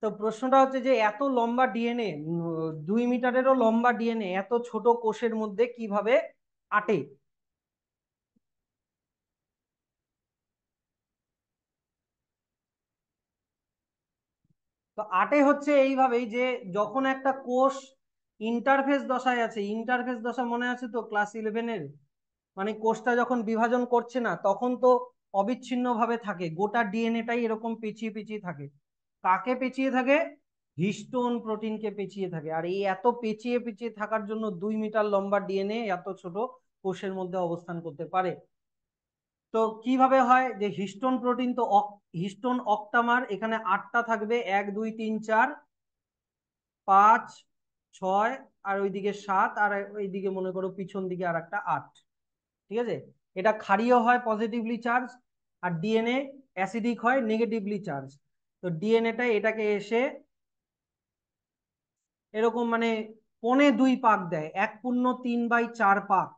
তো প্রশ্নটা হচ্ছে যে এত লম্বা ডিএনএ, 2 মিটারেরও লম্বা ডিএনএ এত ছোট কোষের মধ্যে কিভাবে আটে? তো 8-এ হচ্ছে এইভাবেই যে যখন একটা কোষ ইন্টারফেস দশায় আছে, ইন্টারফেস দশা মনে আছে তো ক্লাস 11-এর, মানে কোষটা যখন বিভাজন করছে না তখন তো অবিচ্ছিন্ন ভাবে থাকে, গোটা ডিএনএটাই এরকম পেঁচিয়ে পেঁচিয়ে থাকে। কাকে পেঁচিয়ে থাকে? হিস্টোন প্রোটিনকে পেঁচিয়ে থাকে। আর এই এত পেঁচিয়ে পেঁচিয়ে থাকার জন্য 2 মিটার লম্বা ডিএনএ এত ছোট কোষের মধ্যে অবস্থান করতে পারে। তো কিভাবে হয় যে হিস্টোন প্রোটিন তো হিস্টোন অক্টামার, এখানে 8টা থাকবে, 1 2 3 4 5 6, আর ওইদিকে 7, আর ওইদিকে মনে করো পিছন দিকে আর একটা 8। ঠিক আছে, এটা ক্ষারীয় হয় পজিটিভলি চার্জ, আর ডিএনএ অ্যাসিডিক হয় নেগেটিভলি চার্জ। তো ডিএনএটা এটাকে এসে এরকম মানে 1/4 পাক দেয়, 1/3/4 পাক,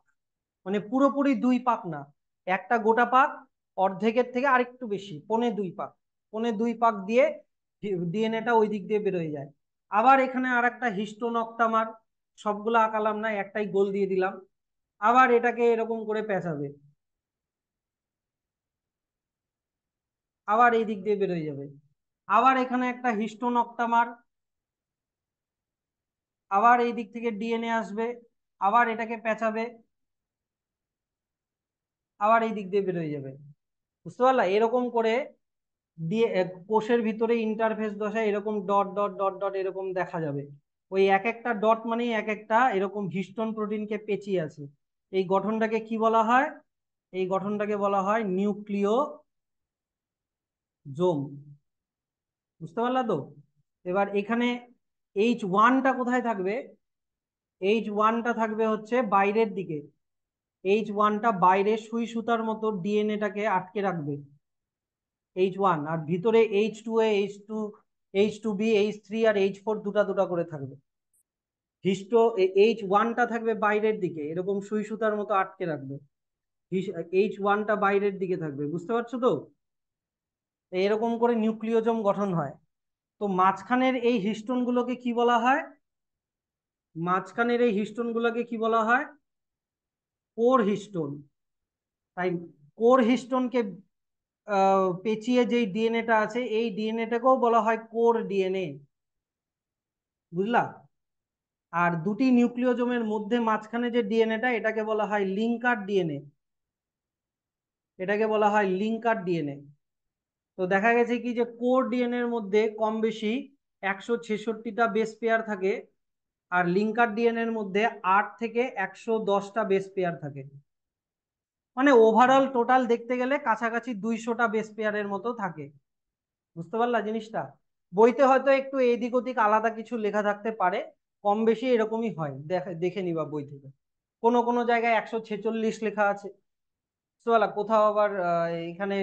মানে পুরোপুরি 2 পাক না, একটা গোটা পাক অর্ধেকের থেকে আরেকটু বেশি, 1/4 পাক, 1/2 পাক দিয়ে ডিএনএটা ওই দিক দিয়ে বেরোয় যায়। আবার এখানে আর একটা হিস্টোন অক্টামার, সবগুলো আঁকালাম না, একটাই গোল দিয়ে দিলাম। আবার এটাকে এরকম করে পেঁচাবে, আবার এই দিক দিয়ে বেরোয় যাবে। আবার এখানে একটা হিস্টোন অক্টামার, আবার এই দিক থেকে ডিএনএ আসবে, আবার এটাকে পেঁচাবে, আবার এই দিক দিয়ে বেরোয় যাবে। বুঝতে পারলা? এরকম করে দিয়ে কোষের ভিতরে ইন্টারফেস দশায় এরকম ডট ডট ডট ডট এরকম দেখা যাবে। ওই এক একটা ডট মানে এক একটা এরকম হিস্টোন প্রোটিনকে পেঁচিয়ে আছে। এই গঠনটাকে কি বলা হয়? এই গঠনটাকে বলা হয় নিউক্লিওজোম। বুঝতে পারলা তো? এবার এখানে H1টা কোথায় থাকবে? H1টা থাকবে হচ্ছে বাইরের দিকে। H1টা বাইরে সুই সুতার মতো ডিএনএটাকে আটকে রাখবে, H1। আর ভিতরে H2A, H2B, H3 আর H4 দুটা দুটা করে থাকবে। H1টা থাকবে বাইরের দিকে, এরকম সুই সুতার মতো আটকে রাখবে। H1টা বাইরের দিকে থাকবে, বুঝতে পারছো তো? এরকম করে নিউক্লিওজোম গঠন হয়। তো মাঝখানের এই হিস্টোন গুলোকে কি বলা হয়? মাঝখানের এই হিস্টোন গুলোকে কি বলা হয়? Core histone. তাই কোর হিস্টোনকে পেঁচিয়ে যেই ডিএনএটা আছে এই ডিএনএটাকেও বলা হয় কোর ডিএনএ। বুঝলা? আর দুটি নিউক্লিওজোমের মধ্যে মাঝখানে যে ডিএনএটা এটাকে বলা হয় লিঙ্কার ডিএনএ, এটাকে বলা হয় লিঙ্কার ডিএনএ। তো দেখা গেছে কি যে কোর ডিএনএ এর মধ্যে কম বেশি 166টা বেস পেয়ার থাকে, আর লিঙ্কার ডিএনএ এর মধ্যে 8 থেকে 110টা বেস পেয়ার থাকে। মানে ওভারঅল টোটাল দেখতে গেলে কাছাকাছি 200টা বেস পেয়ারের মতো থাকে। বুঝতে পারলা জিনিসটা? বইতে হয়তো একটু এদিক ওদিক আলাদা কিছু লেখা থাকতে পারে, কম বেশি এরকমই হয়, দেখে দেখে নিবা বই থেকে। কোনো কোনো জায়গায় 146 লেখা আছে, বুঝতে পারলা? কোথাও আবার এখানে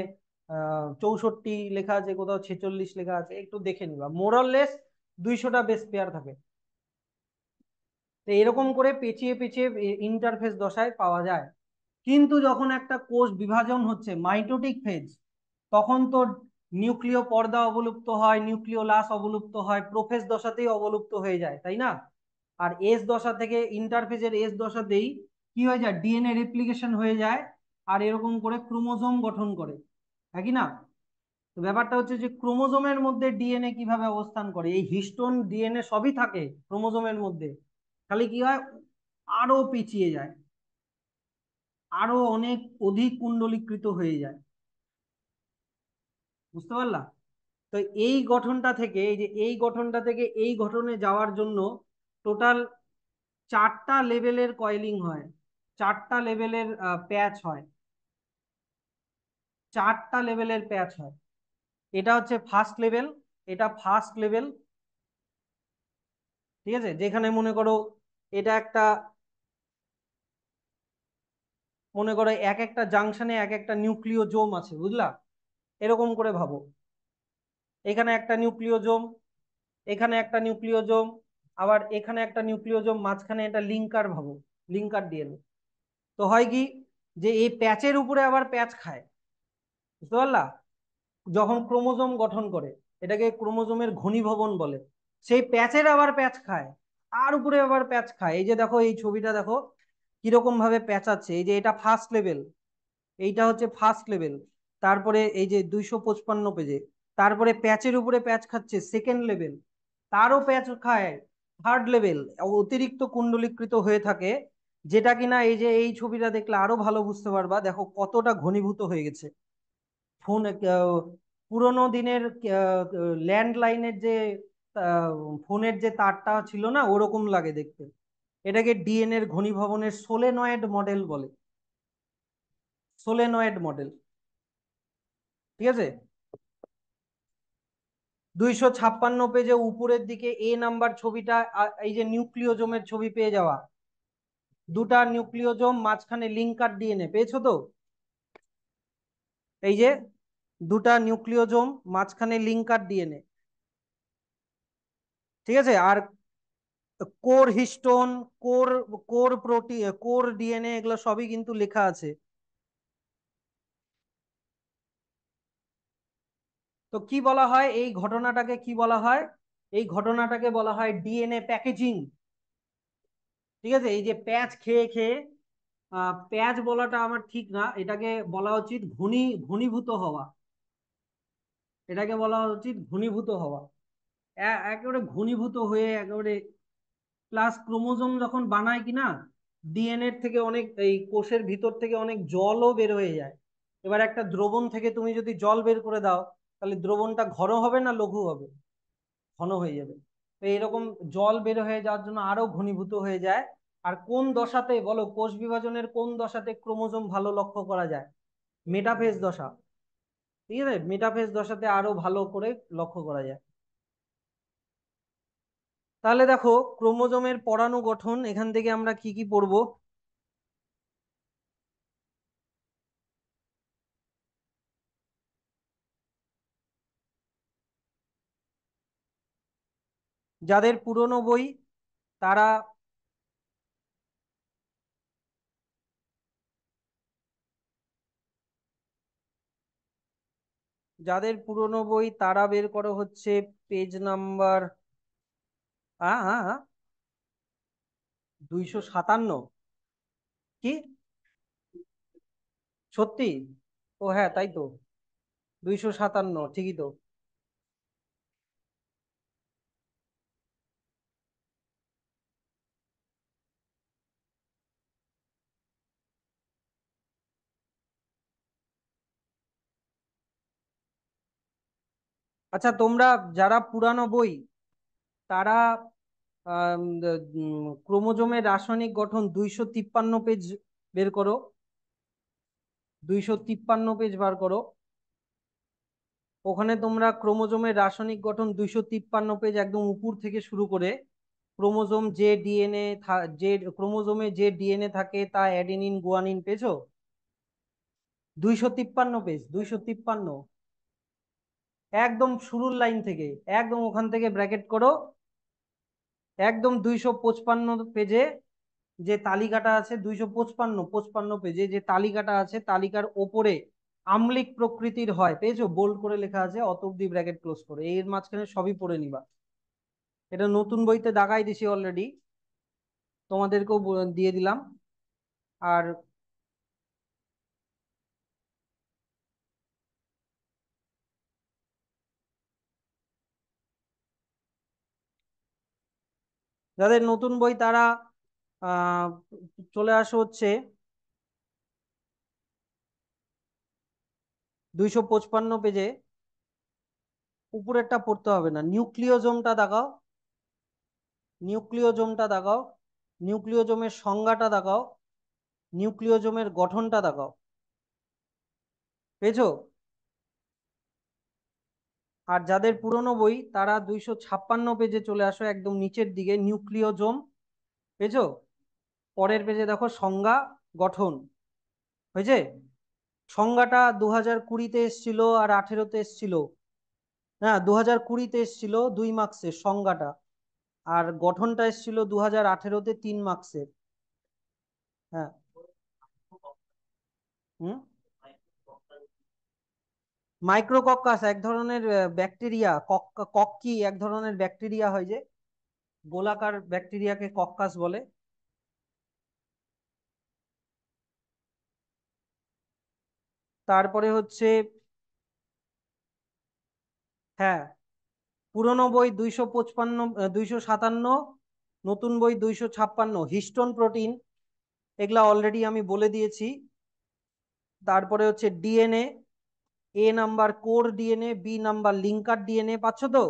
64 লেখা আছে, কোথাও 46 লেখা আছে, একটু দেখে নিবা। মোরলেস 200টা বেস পেয়ার থাকে। তো এরকম করে পেঁচিয়ে পেঁচিয়ে ইন্টারফেস দশায় পাওয়া যায়। কিন্তু যখন একটা কোষ বিভাজন হচ্ছে মাইটোটিক ফেজ, তখন তো নিউক্লিয় পর্দা অবলুপ্ত হয়, নিউক্লিওলাস অবলুপ্ত হয়, প্রোফেজ দশাতেই অবলুপ্ত হয়ে যায়, তাই না? আর এস দশা থেকে ইন্টারফেজের এস দশাতেই কি হয়ে যায়? ডিএনএ রেপ্লিকেশন হয়ে যায়, আর এরকম করে ক্রোমোজোম গঠন করে, একই না? তো ব্যাপারটা হচ্ছে যে ক্রোমোজোমের মধ্যে ডিএনএ কিভাবে অবস্থান করে, এই হিস্টোন ডিএনএ সবই থাকে ক্রোমোজোমের মধ্যে, খালি কি হয় আরো পিছিয়ে যায়, আরো অনেক অধিক কুণ্ডলীকৃত হয়ে যায়। বুঝতে পারলা? তো এই গঠনটা থেকে, এই যে এই গঠনটা থেকে এই গঠনে যাওয়ার জন্য টোটাল 4টা লেভেলের কয়েলিং হয়, 4টা লেভেলের প্যাচ হয়, 4টা লেভেলের প্যাচ হয়। এটা হচ্ছে ফার্স্ট লেভেল, এটা ফার্স্ট লেভেল। ঠিক আছে, যেখানে মনে করো এটা একটা, মনে করো এক একটা জাংশনে এক একটা নিউক্লিওজোম আছে, বুঝলা? এরকম করে ভাবো, এখানে একটা নিউক্লিওজোম, এখানে একটা নিউক্লিওজোম, আবার এখানে একটা নিউক্লিওজোম, মাঝখানে এটা লিঙ্কার, ভাবো লিঙ্কার ডিএনএ। তো হয় কি যে এই প্যাচের উপরে আবার প্যাচ খায়, বুঝতে পারলা? যখন ক্রোমোজোম গঠন করে, এটাকে ক্রোমোজোমের ঘনীভবন বলে, সেই প্যাচের আবার প্যাচ খায়, আর উপরে আবার প্যাচ খায়। এই যে দেখো এই ছবিটা দেখো কিরকম ভাবে প্যাচাচ্ছে। এই যে এটা ফার্স্ট লেভেল, এইটা হচ্ছে ফার্স্ট লেভেল। তারপরে এই যে 255 পেজে তারপরে প্যাচের উপরে প্যাচ খাচ্ছে সেকেন্ড লেভেল, তারও প্যাচ খায় থার্ড লেভেল, অতিরিক্ত কুণ্ডলীকৃত হয়ে থাকে, যেটা কিনা এই যে এই ছবিটা দেখলে আরো ভালো বুঝতে পারবা, দেখো কতটা ঘনীভূত হয়ে গেছে। ফোন পুরোনো দিনের ল্যান্ডলাইনের যে আহ, ফোনের যে তারটা ছিল না, ওরকম লাগে দেখতে। এটাকে ডিএনএর ঘনীভবনের সোলেনয়েড মডেল বলে, সোলেনয়েড মডেল। ঠিক আছে। 256 পেজে উপরের দিকে এ নাম্বার ছবিটা, এই যে নিউক্লিওজোমের ছবি পেয়ে যাওয়া, দুটা নিউক্লিওজোম মাঝখানে লিঙ্কার ডিএনএ পেয়েছো তো? এই যে দুটা নিউক্লিওজোম মাঝখানে লিঙ্কার ডিএনএ, ঠিক আছে। আর core histone, core core protein, core DNA, এগুলো সবই কিন্তু লেখা আছে। তো কি বলা হয় এই ঘটনাটাকে, কি বলা হয় এই ঘটনাটাকে বলা হয় ডিএনএ প্যাকেজিং। ঠিক আছে। এই যে প্যাচ খেয়ে খেয়ে, প্যাচ বলাটা আমার ঠিক না, এটাকে বলা উচিত ঘনীভূত হওয়া। এটাকে বলা উচিত ঘনীভূত হওয়া। একেবারে ঘনীভূত হয়ে একেবারে, প্লাস ক্রোমোজোম যখন বানায় কিনা, ডিএনএ থেকে অনেক, এই কোষের ভিতর থেকে অনেক জলও বের হয়ে যায়। এবার একটা দ্রবণ থেকে তুমি যদি জল বের করে দাও, তাহলে দ্রবণটা ঘন হবে না লঘু হবে? ঘন হয়ে যাবে। তো এইরকম জল বের হয়ে যাওয়ার জন্য আরো ঘনীভূত হয়ে যায়। আর কোন দশাতে বলো, কোষ বিভাজনের কোন দশাতে ক্রোমোজোম ভালো লক্ষ্য করা যায়? মেটাফেজ দশা। ঠিক আছে, মেটাফেজ দশাতে আরো ভালো করে লক্ষ্য করা যায়। তাহলে দেখো ক্রোমোজোমের পরাণু গঠন, এখান থেকে আমরা কি কি পড়বো? যাদের পুরনো বই তারা, যাদের পুরনো বই তারা বের করো হচ্ছে পেজ নাম্বার, হ্যাঁ হ্যাঁ হ্যাঁ, 257। কি? সত্যি? ও হ্যাঁ, তাই তো, 257, ঠিকই তো। আচ্ছা তোমরা যারা পুরানো বই, তারা ক্রোমোজোমের রাসায়নিক গঠন 253 পেজ বের করো, 253 পেজ বার করো। ওখানে তোমরা ক্রোমোজোমের রাসায়নিক গঠন 253 পেজ একদম উপর থেকে শুরু করে, ক্রোমোজোম যে ডিএনএ, যে ক্রোমোজোমে যে ডিএনএ থাকে তা অ্যাডেনিন গুয়ানিন, পেয়েছো? 253 পেজ, 253। একদম শুরুর লাইন থেকে, একদম ওখান থেকে ব্র্যাকেট করো, একদম 255 পেজে যে তালিকাটা আছে, 255 পেজে যে তালিকাটা আছে, তালিকার ওপরে আম্লিক প্রকৃতির হয়, পেয়েছো? বোল্ড করে লেখা আছে, অত অব্দি ব্র্যাকেট ক্লোজ করো, এর মাঝখানে সবই পড়ে নিবা। এটা নতুন বইতে দাগাই দিছি অলরেডি, তোমাদেরকেও দিয়ে দিলাম। আর যাদের নতুন বই তারা আহ চলে আসো হচ্ছে 255 পেজে, উপরেরটা পড়তে হবে না, নিউক্লিওজোমটা দেখাও, নিউক্লিওজোমটা দেখাও, নিউক্লিওজোমের সংজ্ঞাটা দেখাও, নিউক্লিওজোমের গঠনটা দেখাও, পেয়েছো? আর যাদের পুরনো বই তারা 256 পেজে চলে আসো, একদম নিচের দিকে নিউক্লিওজোম, পেয়েছো? পরের পেজে দেখো সংজ্ঞা, গঠন, হয়েছে? সংজ্ঞাটা 2020-তে এসছিল আর 2018-তে এসছিল। হ্যাঁ, 2020-তে এসছিল 2 মার্কসের সংজ্ঞাটা, আর গঠনটা এসছিল 2018-তে 3 মার্কসের। হ্যাঁ। হুম। মাইক্রোকক্কাস এক ধরনের ব্যাকটেরিয়া, কক্কি এক ধরনের ব্যাকটেরিয়া হয় যে, গোলাকার ব্যাকটেরিয়াকে কক্কাস বলে। তারপরে হচ্ছে হ্যাঁ, পুরনো বই 255, 257, নতুন বই 256। হিস্টোন প্রোটিন, এগুলা অলরেডি আমি বলে দিয়েছি। তারপরে হচ্ছে DNA, A number core DNA, B number linker DNA, পাচ্ছ তো?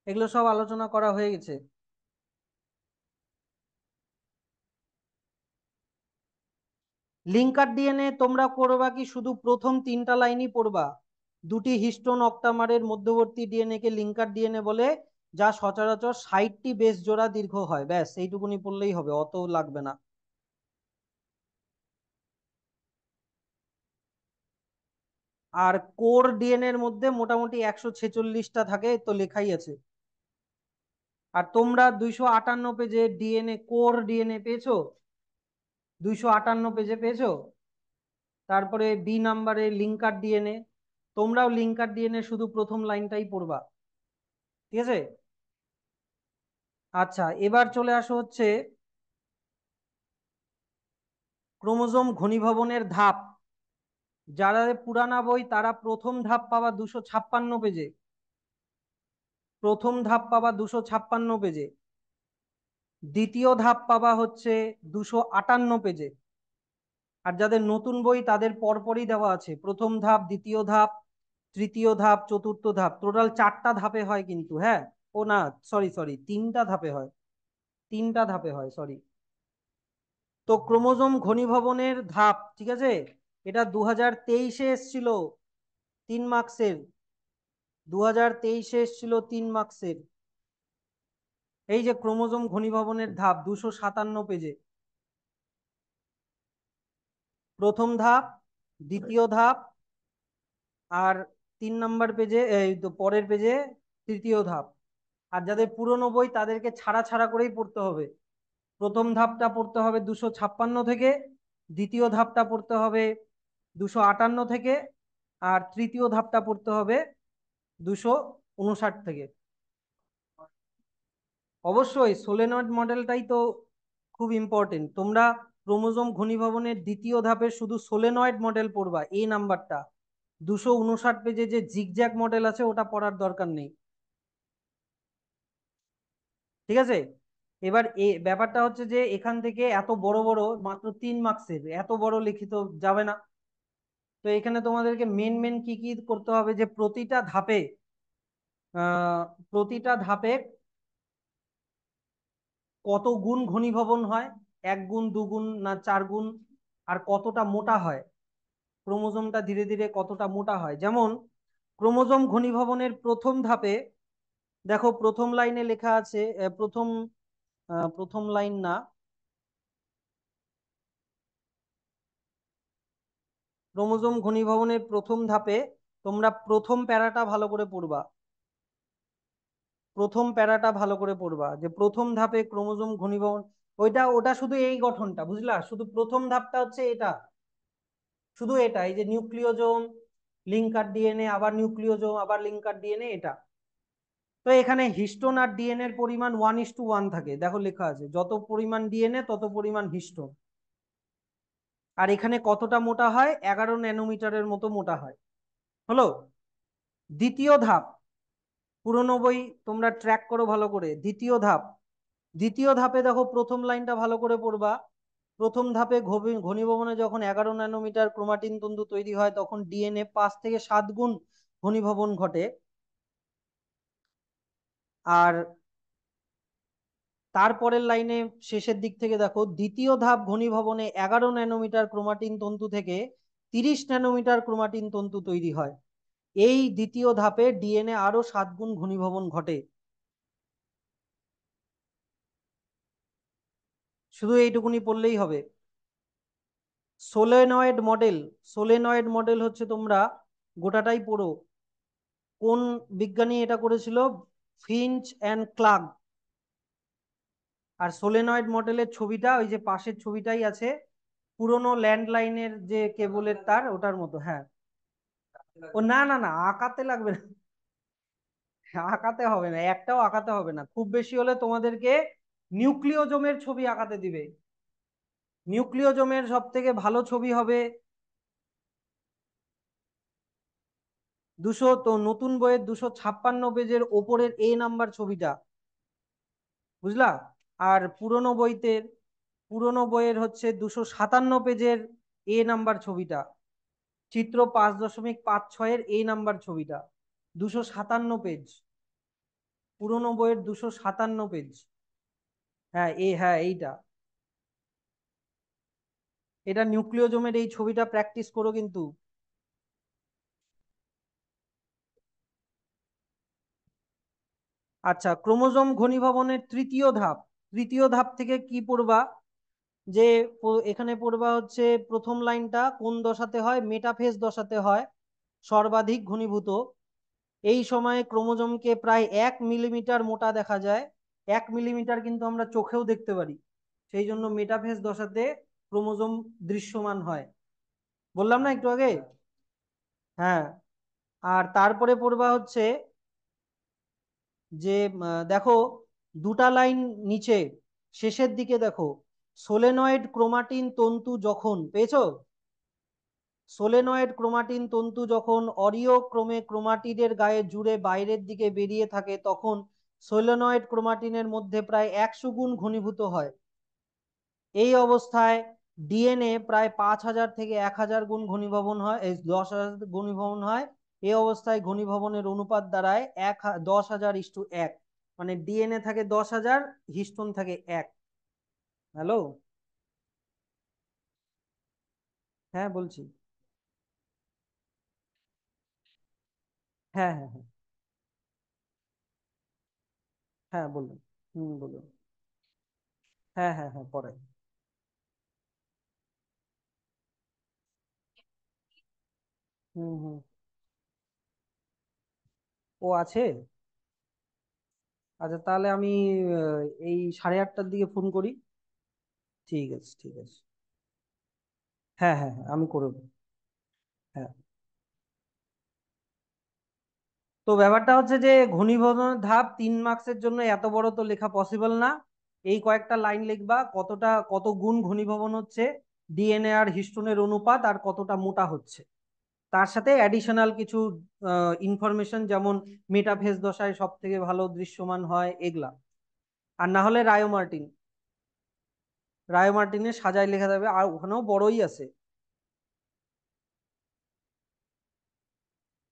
এগুলো সব আলোচনা করা হয়ে গেছে। লিঙ্কার ডিএনএ তোমরা করবা কি শুধু প্রথম 3টা লাইনই পড়বা? দুটি হিস্টোন অক্টামারের মধ্যবর্তী ডিএনএ কে লিঙ্কার ডিএনএ বলে, যা সচরাচর 60টি বেস জোড়া দীর্ঘ হয়। ব্যাস এইটুকুনি পড়লেই হবে, অত লাগবে না। আর কোর ডিএনএ এর মধ্যে মোটামুটি 146টা থাকে, তো লেখাই আছে। আর তোমরা 258 পেজে ডিএনএ, কোর ডিএনএ পেয়েছো? 258 পেজে পেয়েছো? তারপরে বি নাম্বারে লিঙ্কার ডিএনএ। তোমরাও লিঙ্কার ডিএনএ শুধু প্রথম লাইনটাই পড়বা, ঠিক আছে? আচ্ছা, এবার চলে আসো হচ্ছে ক্রোমোজোম ঘনীভবনের ধাপ। যারা পুরানা বই তারা প্রথম ধাপ পাবা 256 পেজে। প্রথম ধাপ পাবা 256 পেজে। দ্বিতীয় ধাপ পাবা হচ্ছে 258 পেজে। আর যাদের নতুন বই তাদের পরপরই দেওয়া আছে, প্রথম ধাপ, দ্বিতীয় ধাপ, তৃতীয় ধাপ, চতুর্থ ধাপ, টোটাল 4টা ধাপে হয় কিন্তু, হ্যাঁ। ও না, সরি সরি, 3টা ধাপে হয়। 3টা ধাপে হয়, সরি। তো ক্রোমোজোম ঘনীভবনের ধাপ, ঠিক আছে, এটা 2023-এ এসছিল, 3 মার্কসের। 2023-এ এসছিল 3 মার্কসের। এই যে ক্রোমোজোম ঘনীভবনের ধাপ 257 পেজে। প্রথম ধাপ, দ্বিতীয় ধাপ, আর 3 নম্বর পেজে, এই তো পরের পেজে তৃতীয় ধাপ। আর যাদের পুরনো বই তাদেরকে ছাড়া ছাড়া করেই পড়তে হবে। প্রথম ধাপটা পড়তে হবে 256 থেকে, দ্বিতীয় ধাপটা পড়তে হবে 258 থেকে, আর তৃতীয় ধাপটা পড়তে হবে 259 থেকে। অবশ্যই সোলেনয়েড মডেলটাই তো খুব ইম্পর্টেন্ট। তোমরা ক্রোমোজোম ঘনীভবনের দ্বিতীয় ধাপে শুধু সোলেনয়েড মডেল পড়বা, এই নাম্বারটা। 259 পেজে যে জিগজ্যাগ মডেল আছে ওটা পড়ার দরকার নেই, ঠিক আছে? এবার ব্যাপারটা হচ্ছে যে এখান থেকে এত বড় বড়, মাত্র 3 মার্কসের, এত বড় লিখিত যাবে না। তো এখানে তোমাদেরকে মেন মেন কি কি করতে হবে, যে আহ প্রতিটা ধাপে কত গুণ ঘনীভবন হয়, 1 গুণ, 2 গুণ, না 4 গুণ, আর কতটা মোটা হয় ক্রোমোজোমটা, ধীরে ধীরে কতটা মোটা হয়। যেমন ক্রোমোজোম ঘনীভবনের প্রথম ধাপে দেখো, প্রথম লাইনে লেখা আছে, প্রথম লাইন না, ক্রোমোজোম ঘনীভবনের প্রথম ধাপে তোমরা প্রথম প্যারাটা ভালো করে পড়বা। প্রথম প্যারাটা ভালো করে পড়বা, যে প্রথম ধাপে ক্রোমোজোম ঘনীভবন, ওটা শুধু এই গঠনটা বুঝলা, শুধু প্রথম ধাপটা হচ্ছে এটা, শুধু এটা, এই যে নিউক্লিওজোম, লিঙ্কার ডিএনএ, আবার নিউক্লিওজোম, আবার লিঙ্কার ডিএনএ, এটা। তো এখানে হিস্টোন আর ডিএনএ এর পরিমাণ 1:1 থাকে, দেখো লেখা আছে, যত পরিমাণ ডিএনএ তত পরিমাণ হিস্টোন। আর এখানে কতটা মোটা হয়, 11 ন্যানোমিটারের মতো মোটা হয়। হলো। দ্বিতীয় ধাপ, পুরনো বই তোমরা ট্র্যাক করো ভালো করে। দ্বিতীয় ধাপ, দ্বিতীয় ধাপে দেখো প্রথম লাইনটা ভালো করে পড়বা। প্রথম ধাপে ঘনীভবনে যখন 11 ন্যানোমিটার ক্রোমাটিন তন্তু তৈরি হয়, তখন ডিএনএ 5 থেকে 7 গুণ ঘনীভবন ঘটে। আর তারপরের লাইনে শেষের দিক থেকে দেখো, দ্বিতীয় ধাপ ঘনীভবনে 11 ন্যানোমিটার ক্রোমাটিন তন্তু থেকে 30 ন্যানোমিটার ক্রোমাটিন তন্তু তৈরি হয়। এই দ্বিতীয় ধাপে ডিএনএ আরো 7 গুণ ঘনীভবন ঘটে। শুধু এইটুকুনি পড়লেই হবে। সোলেনয়েড মডেল, সোলেনয়েড মডেল হচ্ছে, তোমরা গোটাটাই পড়ো। কোন বিজ্ঞানী এটা করেছিল? Finch and Clark. আর সোলেনয়েড মডেলের ছবিটা ওই যে পাশের ছবিটাই আছে, পুরোনো ল্যান্ডলাইনের যে কেবলের তার, ওটার মতো, হ্যাঁ। ও না না না, আঁকাতে লাগবে না, আঁকাতে হবে না, একটাও আঁকাতে হবে না। খুব বেশি হলে তোমাদেরকে নিউক্লিওজোমের ছবি আঁকাতে দিবে। নিউক্লিওজোমের সব থেকে ভালো ছবি হবে, নতুন বইয়ের 256 পেজের ওপরের এ নাম্বার ছবিটা, বুঝলা? আর পুরনো বইয়ের হচ্ছে 257 পেজের এ নাম্বার ছবিটা, চিত্র 5.56-এর এ নাম্বার ছবিটা, 257 পেজ, পুরনো বইয়ের 257 পেজ। হ্যাঁ হ্যাঁ এইটা, এটা নিউক্লিওজোমের এই ছবিটা প্র্যাকটিস করো কিন্তু। আচ্ছা, ক্রোমোজোম ঘনীভবনের তৃতীয় ধাপ থেকে কি পড়বা? যে এখানে পড়বা হচ্ছে প্রথম লাইনটা কোন দশাতে হয়, মেটাফেজ দশাতে হয়, সর্বাধিক ঘনীভূত। এই সময়ে ক্রোমোজোমকে প্রায় 1 মিলিমিটার মোটা দেখা যায়। 1 মিলিমিটার কিন্তু আমরা চোখেও দেখতে পারি, সেই জন্য মেটাফেজ দশাতে ক্রোমোজোম দৃশ্যমান হয়, বললাম না একটু আগে? হ্যাঁ। আর তারপরে পড়বা হচ্ছে যে দেখো দুটা লাইন নিচে শেষের দিকে দেখো, সোলেনয়েড ক্রোমাটিন তন্তু যখন, পেয়েছো? সোলেনয়েড ক্রোমাটিন তন্তু যখন অরিও ক্রমে ক্রোমাটিডের গায়ে জুড়ে বাইরের দিকে বেরিয়ে থাকে, তখন সোলেনয়েড ক্রোমাটিনের মধ্যে প্রায় 100 গুণ ঘনীভূত হয়। এই অবস্থায় ডিএনএ প্রায় 5,000 থেকে 1,000 গুণ ঘনীভবন হয়, 10,000 ঘনীভবন হয়। এই অবস্থায় ঘনীভবনের অনুপাত দাঁড়ায় 10,000:1, মানে ডিএনএ থাকে 10,000, হিস্টোন থাকে 1। হ্যালো? হ্যাঁ বলছি। হ্যাঁ হ্যাঁ হ্যাঁ হ্যাঁ বলুন। বলুন। হ্যাঁ হ্যাঁ হ্যাঁ পরে। হুম। ও আছে। আচ্ছা তাহলে আমি এই 8:30টার দিকে ফোন করি। ঠিক আছে ঠিক আছে। হ্যাঁ হ্যাঁ হ্যাঁ আমি করবো। হ্যাঁ। তো ব্যাপারটা হচ্ছে যে ঘনীভবনের ধাপ 3 মার্কসের জন্য এত বড় তো লেখা পসিবল না। এই কয়েকটা লাইন লিখবা, কত গুণ ঘনীভবন হচ্ছে, ডিএনএ আর হিস্টোনের অনুপাত, আর কতটা মোটা হচ্ছে। তার সাথে অ্যাডিশনাল কিছু ইনফরমেশন, যেমন মেটাফেজ দশায় সব থেকে ভালো দৃশ্যমান হয় এগুলা। আর না হলে রায়ো মার্টিনের সাজায় লেখা যাবে, আর ওখানেও বড়ই আছে।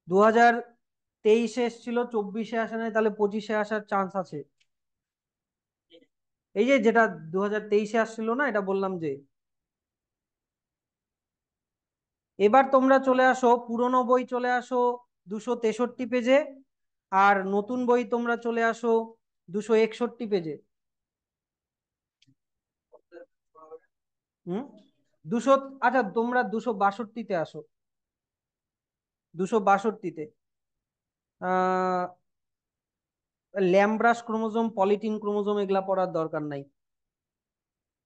2023-এ এসেছিল, 24-এ আসে নাই, তাহলে 25-এ আসার চান্স আছে। এই যে যেটা 2023-এ আসছিল না, এটা বললাম যে। এবার তোমরা চলে আসো, পুরনো বই চলে আসো 263 পেজে, আর নতুন বই তোমরা চলে আসো 261 পেজে। হুম। দুশো, আচ্ছা তোমরা 262-তে আসো, 262-তে। আহ ল্যাম্ব্রাস ক্রোমোজোম, পলিটিন ক্রোমোজোম এগুলা পড়ার দরকার নাই।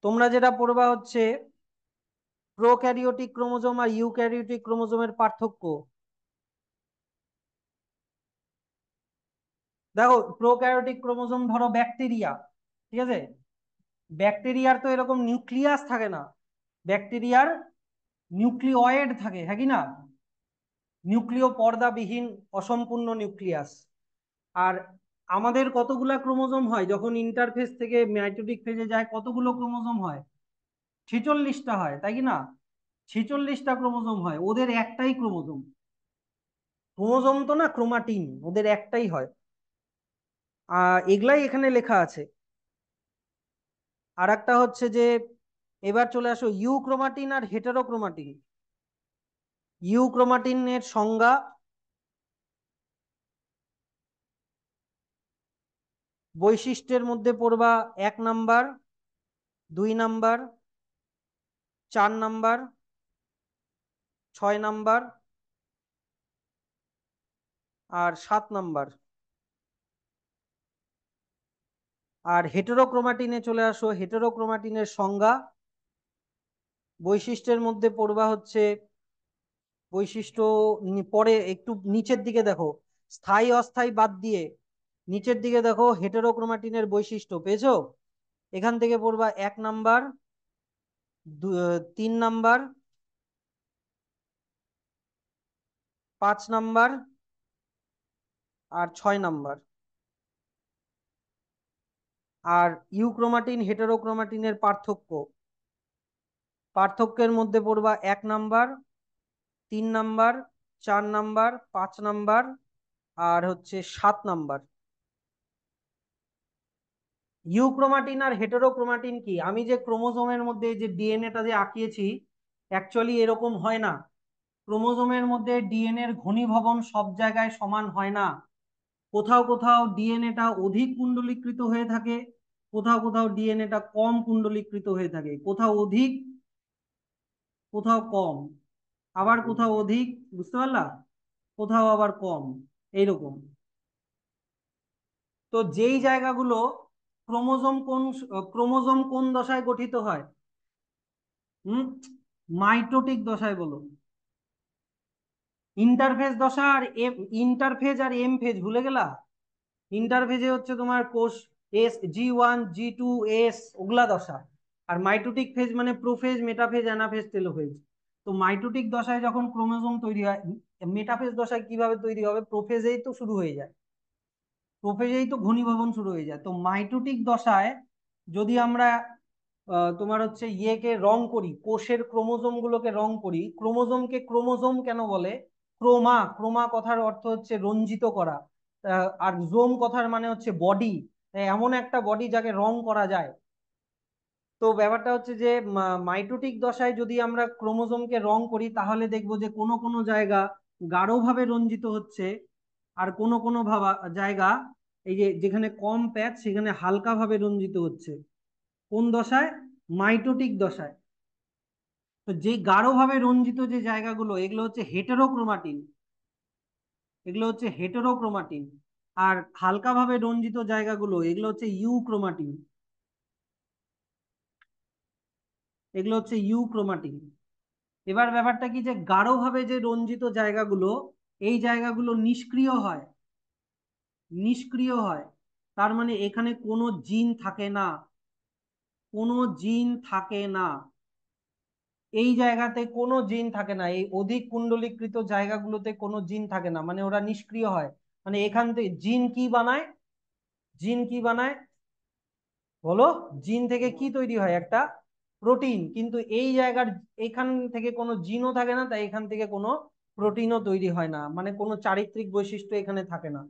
তোমরা যেটা পড়বা হচ্ছে প্রোক্যারিওটিক ক্রোমোজোম আর ইউক্যারিওটিক ক্রোমোজোমের পার্থক্য। দেখো প্রোক্যারিওটিক ক্রোমোজোম ধরো ব্যাকটেরিয়া, ঠিক আছে? ব্যাকটেরিয়ার তো এরকম নিউক্লিয়াস থাকে না, ব্যাকটেরিয়ার নিউক্লিওয়েড থাকে, হ্যাঁ কি না? নিউক্লিয় পর্দাবিহীন অসম্পূর্ণ নিউক্লিয়াস। আর আমাদের কতগুলা ক্রোমোজোম হয় যখন ইন্টারফেজ থেকে মাইটোটিক ফেজে যায়? কতগুলো ক্রোমোজোম হয়? 46টা হয়, তাই কি না? 46টা ক্রোমোজোম হয়, ওদের একটাই ক্রোমোজোম। ক্রোমোজোম তো না, ক্রোমাটিন, ওদের একটাই হয়। এগুলাই এখানে লেখা আছে। আর একটা হচ্ছে যে, এবার চলে আসো ইউক্রোমাটিন আর হেটারোক্রোমাটিন। ইউক্রোমাটিনের সংজ্ঞা, বৈশিষ্ট্যের মধ্যে পড়বা 1 নাম্বার, 2 নাম্বার, 4 নাম্বার, 6 নাম্বার, আর 7 নাম্বার। আর হেটেরোক্রোমাটিনে চলে আসো, হেটেরোক্রোমাটিনের সংজ্ঞা, বৈশিষ্ট্যের মধ্যে পড়বা হচ্ছে বৈশিষ্ট্য, পরে একটু নিচের দিকে দেখো, স্থায়ী অস্থায়ী বাদ দিয়ে নিচের দিকে দেখো হেটেরোক্রোমাটিনের বৈশিষ্ট্য পেয়েছো? এখান থেকে পড়বা 1 নাম্বার, 3 নাম্বার, 5 নাম্বার, আর 6 নাম্বার। আর ইউক্রোমাটিন হেটেরোক্রোমাটিনের পার্থক্য, পার্থক্যের মধ্যে পড়বা 1 নাম্বার, 3 নাম্বার, 4 নাম্বার, 5 নাম্বার, আর হচ্ছে 7 নাম্বার। ইউক্রোমাটিন আর হেটেরোক্রোমাটিন কি, আমি যে ক্রোমোজোমের মধ্যে যে ডিএনএটা যে আঁকিয়েছি, অ্যাকচুয়ালি এরকম হয় না। ক্রোমোজোমের মধ্যে ডিএনএর ঘনীভবন সব জায়গায় সমান হয় না। কোথাও কোথাও ডিএনএটা অধিক কুণ্ডলীকৃত হয়ে থাকে, কোথাও কোথাও ডিএনএটা কম কুণ্ডলীকৃত হয়ে থাকে, কোথাও অধিক কোথাও কম, আবার কোথাও অধিক, বুঝতে পারলা, কোথাও আবার কম, এইরকম। তো যেই জায়গাগুলো ক্রোমোজোম কোন দশায় গঠিত হয়? হুম, মাইটোটিক দশায় বলো। ইন্টারফেজ দশা আর ইন্টারফেজ আর এম ফেজ ভুলে গেলা? ইন্টারফেজে হচ্ছে তোমার কোষ S, G1, G2, এস, ওগুলা দশা। আর মাইটোটিক ফেজ মানে প্রোফেজ, মেটাফেজ, অ্যানাফেজ, টেলোফেজ। তো মাইটোটিক দশায় যখন ক্রোমোজোম তৈরি হয়, মেটাফেজ দশায় কিভাবে তৈরি হবে? প্রোফেজেই তো শুরু হয়ে যায়, প্রোফেজেই তো ঘনীভবন শুরু হয়ে যায়। তো মাইটোটিক দশায় যদি আমরা তোমার হচ্ছে ইয়েকে রং করি, কোষের ক্রোমোজোম গুলোকে রং করি, ক্রোমোজোমকে ক্রোমোজোম কেন বলে? ক্রোমা, ক্রোমা কথার অর্থ হচ্ছে রঞ্জিত করা। আর জোম কথার মানে হচ্ছে বডি, এমন একটা বডি যাকে রং করা যায়। তো ব্যাপারটা হচ্ছে যে মাইটোটিক দশায় যদি আমরা ক্রোমোজোমকে রং করি, তাহলে দেখবো যে কোনো কোনো জায়গা গাঢ়ভাবে রঞ্জিত হচ্ছে, আর কোনো কোনো জায়গা, এই যে যেখানে কম প্যাচ সেখানে হালকা ভাবে রঞ্জিত হচ্ছে। কোন দশায়? মাইটোটিক দশায়। তো যে গাঢ়ভাবে রঞ্জিত যে জায়গাগুলো, এগুলো হচ্ছে হেটেরোক্রোমাটিন, এগুলো হচ্ছে হেটেরোক্রোমাটিন। আর হালকাভাবে রঞ্জিত জায়গাগুলো, এগুলো হচ্ছে ইউক্রোমাটিন, এগুলো হচ্ছে ইউক্রোমাটিন। এবার ব্যাপারটা কি, যে গাঢ়ভাবে যে রঞ্জিত জায়গাগুলো, এই জায়গাগুলো নিষ্ক্রিয় হয়, নিষ্ক্রিয় হয়। তার মানে এখানে কোনো জিন থাকে না, কোনো জিন থাকে না। এই জায়গাতে কোনো জিন থাকে না, এই অধিক কুণ্ডলীকৃত জায়গাগুলোতে কোনো জিন থাকে না, মানে ওরা নিষ্ক্রিয় হয়। মানে এখান থেকে জিন কি বানায়? জিন কি বানায় বলো? জিন থেকে কি তৈরি হয়? একটা প্রোটিন। কিন্তু এই জায়গার এখান থেকে কোনো জিনও থাকে না, তাই এখান থেকে কোনো প্রোটিনও তৈরি হয় না, মানে কোনো চারিত্রিক বৈশিষ্ট্য এখানে থাকে না,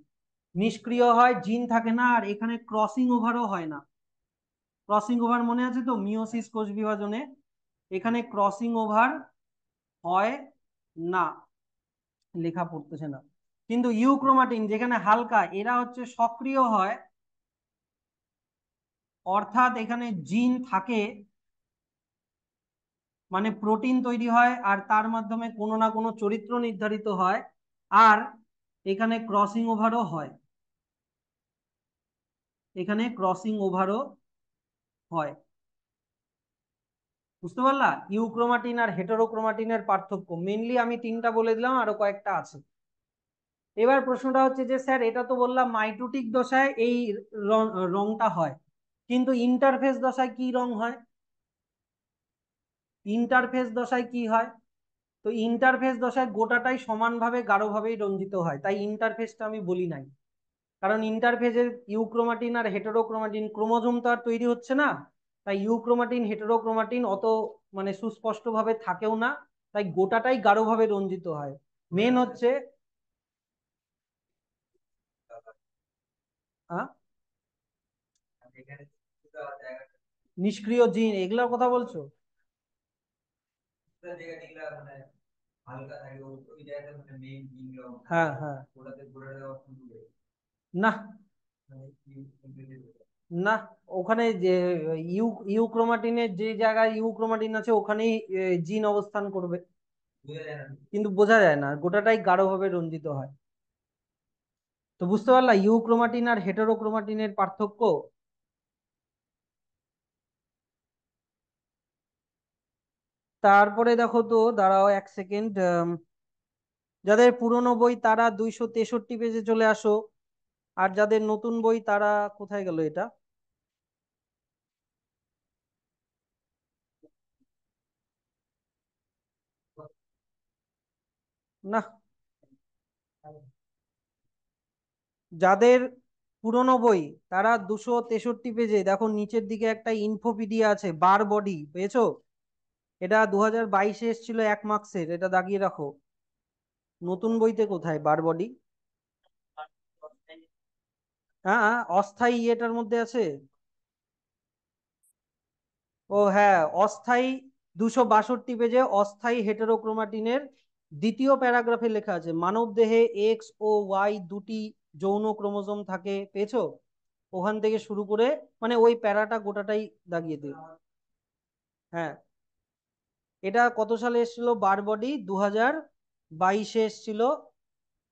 নিষ্ক্রিয় হয়, জিন থাকে না। আর এখানে ক্রসিং ওভারও হয় না। ক্রসিং ওভার মনে আছে তো, মিওসিস কোষ বিভাজনে এখানে ক্রসিং ওভার হয় না, লেখা পড়তেছে না। কিন্তু ইউক্রোমাটিন যেখানে হালকা, এরা হচ্ছে সক্রিয় হয়, অর্থাৎ এখানে জিন থাকে, মানে প্রোটিন তৈরি হয়, আর তার মাধ্যমে কোনো না কোনো চরিত্র নির্ধারিত হয়। আর এখানে ক্রসিং ওভারও হয়, এখানে ক্রসিং ওভারও হয়। বুঝতে পারলা ইউক্রোমাটিন আর হেটেরোক্রোমাটিনের পার্থক্য? মেনলি আমি 3টা বলে দিলাম, আরো কয়েকটা আছে। এবার প্রশ্নটা হচ্ছে যে স্যার, এটা তো বললাম মাইটোটিক দশায় এই রংটা হয়, কিন্তু ইন্টারফেস দশায় কি রং হয়? ইন্টারফেস দশায় কি হয়? তো ইন্টারফেস দশায় গোটাটাই সমানভাবে গাঢ়ভাবেই রঞ্জিত হয়, তাই ইন্টারফেসটা আমি বলি নাই। কারণ ইন্টারফেজের ইউক্রোমাটিন আর হেটেরোক্রোমাটিন, ক্রোমোজোম তো আর তৈরি হচ্ছে না, তাই ইউক্রোমাটিন হেটেরোক্রোমাটিন অত মানে সুস্পষ্ট ভাবে থাকেও না, তাই গোটাটাই গাঢ়ভাবে রঞ্জিত হয়। মেন হচ্ছে আহ, নিষ্ক্রিয় জিন এগুলোর কথা বলছো? হ্যাঁ হ্যাঁ। না না, ওখানে যে ইউক্রোমাটিনের যে জায়গায় ইউক্রোমাটিন আছে ওখানেই জিন অবস্থান করবে, কিন্তু বোঝা যায় না, গোটাটাই গাঢ়ভাবে রঞ্জিত হয়। তো বুঝতে পারলা ইউক্রোমাটিন আর হেটেরোক্রোমাটিনের পার্থক্য? তারপরে দেখো তো, দাঁড়াও 1 সেকেন্ড, যাদের পুরনো বই তারা 263 পেজে চলে আসো। আর যাদের নতুন বই তারা, কোথায় গেল এটা? না, যাদের পুরনো বই, তারা 263 পেজে দেখো নিচের দিকে একটা ইনফোপিডিয়া আছে, বার বডি, পেয়েছো? এটা 2022-এ এসেছিল, 1 মার্কসের, এটা দাগিয়ে রাখো। নতুন বইতে কোথায় বার বডি? হ্যাঁ হ্যাঁ, অস্থায়ী এটার মধ্যে আছে। ও হ্যাঁ, অস্থায়ী 262 পেজে অস্থায়ী হেটেরোক্রোমাটিনের দ্বিতীয় প্যারাগ্রাফে লেখা আছে, মানব দেহে এক্স ও ওয়াই দুটি যৌন ক্রোমোজোম থাকে, পেয়েছো? ওখান থেকে শুরু করে মানে ওই প্যারাটা গোটাটাই দাগিয়ে দিই। হ্যাঁ, এটা কত সালে এসেছিল বার বডি? 2022-এ এসেছিল,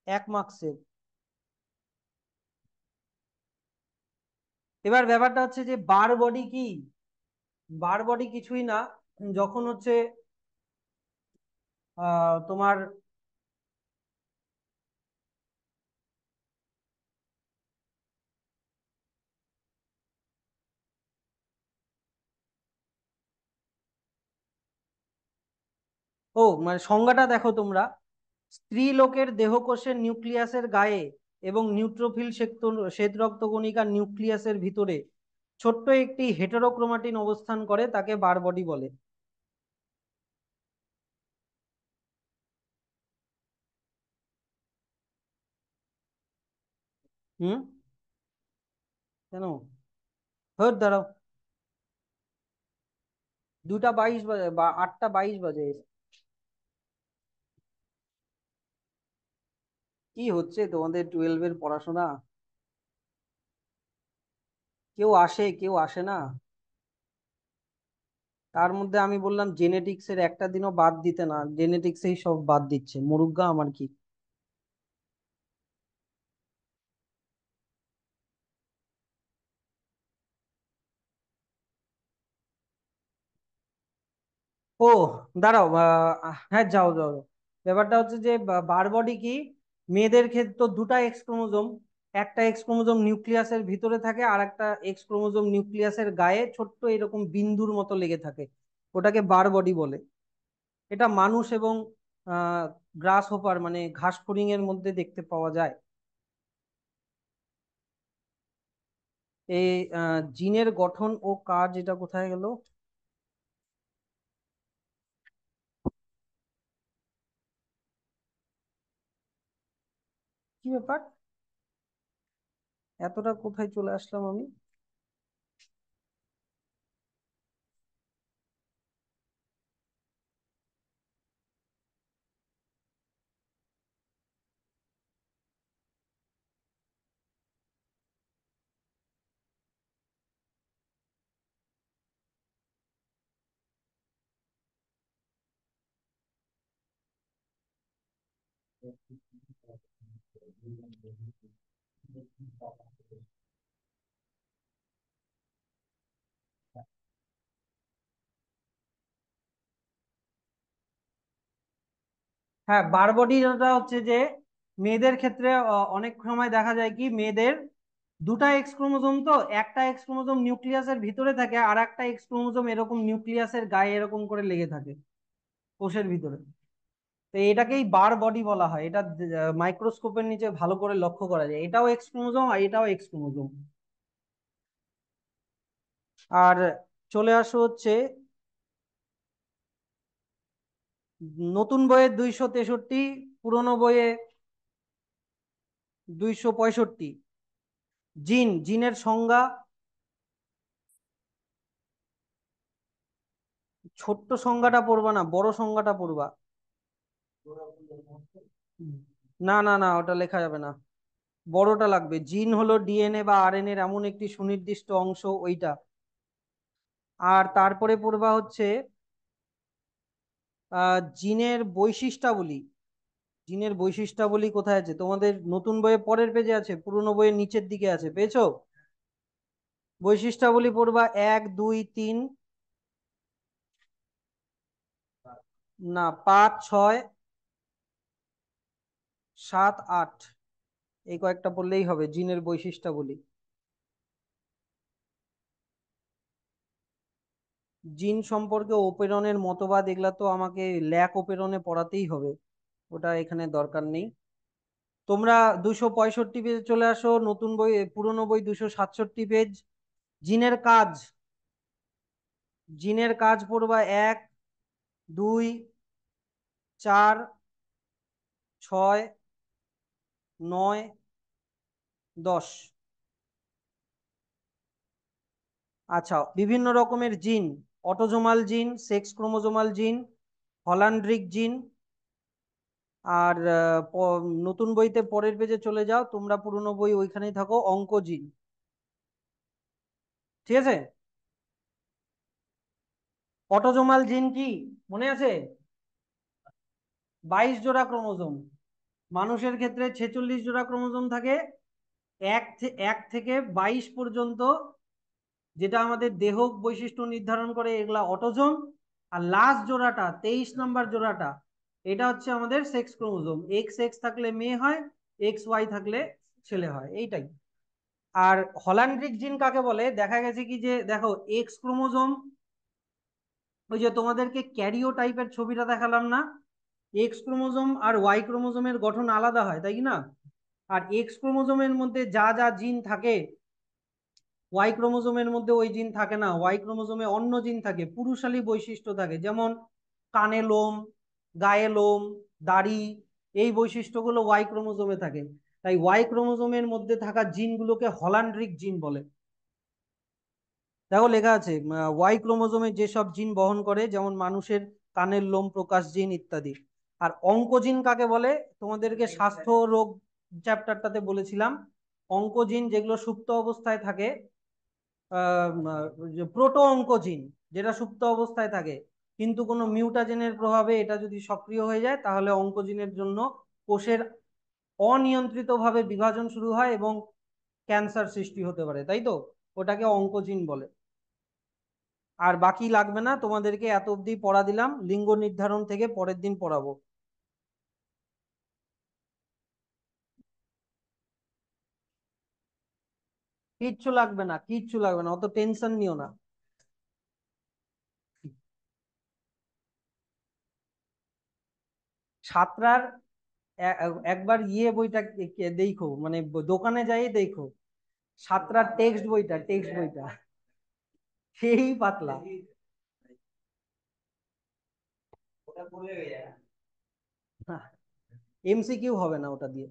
1 মার্কসের। এবার ব্যাপারটা হচ্ছে যে বার বডি কি? বার বডি কিছুই না। যখন হচ্ছে তোমার, ও মানে সংজ্ঞাটা দেখো তোমরা, স্ত্রী লোকের দেহকোষের নিউক্লিয়াসের গায়ে এবং নিউট্রোফিল শ্বেত রক্তকণিকার নিউক্লিয়াসের ভিতরে ছোট্ট একটি হেটেরোক্রোমাটিন অবস্থান করে, তাকে বার বডি বলে। হুম। কেন? হট দাঁড়াও, 2টা 22 বাজে বা 8টা 22 বাজে। কি হচ্ছে তোমাদের 12-এর পড়াশোনা? কেউ আসে কেউ আসে না। তার মধ্যে আমি বললাম জেনেটিক্স এর একটা দিনও বাদ দিতে, না জেনেটিক্সেই সব বাদ দিচ্ছে, মুরুগ্গা আমার কি। ও দাঁড়াও, হ্যাঁ যাও যাও যাও। ব্যাপারটা হচ্ছে যে বার বডি কি, মেয়েদের ক্ষেত্রে তো 2টা X ক্রোমোজোম, একটা X ক্রোমোজোম নিউক্লিয়াসের ভিতরে থাকে, আর একটা X ক্রোমোজোম নিউক্লিয়াসের গায়ে ছোট্ট এরকম বিন্দুর মতো লেগে থাকে, ওটাকে বার বডি বলে। এটা মানুষ এবং গ্রাস হোপার মানে ঘাস ফড়িং এর মধ্যে দেখতে পাওয়া যায়। এই জিনের গঠন ও কাজ, এটা কোথায় গেল? কি ব্যাপার, এতটা কোথায় চলে আসলাম আমি? হ্যাঁ, বারবডিটা হচ্ছে যে মেয়েদের ক্ষেত্রে অনেক সময় দেখা যায় কি, মেয়েদের 2টা X ক্রোমোজোম, তো একটা X ক্রোমোজোম নিউক্লিয়াসের ভিতরে থাকে, আর একটা X ক্রোমোজোম এরকম নিউক্লিয়াসের গায়ে এরকম করে লেগে থাকে কোষের ভিতরে। তো এটাকেই বার বডি বলা হয়, এটা মাইক্রোস্কোপের নিচে ভালো করে লক্ষ্য করা যায়, এটাও X ক্রোমোজোম আর এটাও X ক্রোমোজোম। আর চলে আসো হচ্ছে নতুন বইয়ে 263, পুরনো বইয়ে 265। জিনের সংজ্ঞা, ছোট্ট সংজ্ঞাটা পড়বা না, বড় সংজ্ঞাটা পড়বা। না না না, ওটা লেখা যাবে না, বড়টা লাগবে। জিন হলো ডিএনএ বা আরএনএ এর এমন একটি সুনির্দিষ্ট অংশ, ওইটা। আর তারপরে পড়বা হচ্ছে জিনের বৈশিষ্ট্যাবলী। জিনের বৈশিষ্ট্যাবলী কোথায় আছে তোমাদের? নতুন বইয়ে পরের পেজে আছে, পুরনো বইয়ের নিচের দিকে আছে, পেয়েছো? বৈশিষ্ট্যাবলী পড়বা 1 2 3, না 5 6 7 8, এই কয়েকটা পড়লেই হবে জিনের বৈশিষ্ট্যাবলী। জিন সম্পর্কে ওপেরনের মতবাদ, এগুলা তো আমাকে ল্যাক ওপেরনে পড়াতেই হবে, ওটা এখানে দরকার নেই। তোমরা 265 পেজে চলে আসো, নতুন বই, পুরনো বই 267 পেজ। জিনের কাজ, জিনের কাজ পড়বা 1, 2, 4, 6, 9, 10। আচ্ছা, বিভিন্ন রকমের জিন, অটোজোমাল জিন, সেক্স ক্রোমোজোমাল জিন, হল্যান্ড্রিক জিন। আর নতুন বইতে পরের পেজে চলে যাও, তোমরা পুরনো বই ওইখানেই থাকো, অঙ্ক জিন। ঠিক আছে? অটোজোমাল জিন কি মনে আছে? 22 জোড়া ক্রোমোজোম। মানুষের ক্ষেত্রে 46 জোড়া ক্রোমোজোম থাকে। এক থেকে 22 পর্যন্ত যেটা আমাদের দেহ বৈশিষ্ট্য নির্ধারণ করে, এগুলা অটোজোম। আর লাস্ট জোড়াটা, 23 নম্বর জোড়াটা, এটা হচ্ছে আমাদের সেক্স ক্রোমোজোম। এক্স এক্স থাকলে মেয়ে হয়, এক্স ওয়াই থাকলে ছেলে হয়, এইটাই। আর হল্যান্ড্রিক জিন কাকে বলে? দেখা গেছে কি যে দেখো, এক্স ক্রোমোজোম, ওই যে তোমাদেরকে ক্যারিও টাইপের ছবিটা দেখালাম না, এক্স ক্রোমোজোম আর ওয়াই ক্রোমোজোমের গঠন আলাদা হয়, তাই না? আর এক্স ক্রোমোজোমের মধ্যে যা যা জিন থাকে, ওয়াই ক্রোমোজোমের মধ্যে ওই জিন থাকে না। ওয়াই ক্রোমোজোমে অন্য জিন থাকে, পুরুষালী বৈশিষ্ট্য থাকে, যেমন কানে লোম, গায়ে লোম, দাড়ি। এই বৈশিষ্ট্যগুলো ওয়াই ক্রোমোজোমে থাকে। তাই ওয়াই ক্রোমোজোমের মধ্যে থাকা জিনগুলোকে হল্যান্ড্রিক জিন বলে। দেখো লেখা আছে, ওয়াই ক্রোমোজোমে যেসব জিন বহন করে, যেমন মানুষের কানের লোম প্রকাশ জিন ইত্যাদি। আর অঙ্কোজিন কাকে বলে? তোমাদেরকে স্বাস্থ্য রোগ চ্যাপ্টারটাতে বলেছিলাম, অঙ্কোজিন যেগুলো সুপ্ত অবস্থায় থাকে, প্রোটো অঙ্কোজিন, যেটা সুপ্ত অবস্থায় থাকে, কিন্তু কোনো মিউটাজেনের প্রভাবে এটা যদি সক্রিয় হয়ে যায়, তাহলে অঙ্কোজিনের জন্য কোষের অনিয়ন্ত্রিতভাবে বিভাজন শুরু হয় এবং ক্যান্সার সৃষ্টি হতে পারে, তাই তো? ওটাকে অঙ্কোজিন বলে। আর বাকি লাগবে না, তোমাদেরকে এত অবধি পড়া দিলাম, লিঙ্গ নির্ধারণ থেকে পরের দিন পড়াবো। কিচ্ছু লাগবে না, কিচ্ছু লাগবে না, অত টেনশন নিও না। সাতটার একবার বইটা দেখো, মানে দোকানে যাই দেখো, সাতটার টেক্সট বইটা, টেক্সট বইটা সেই পাতলা। এমসিকিউ হবে না ওটা দিয়ে।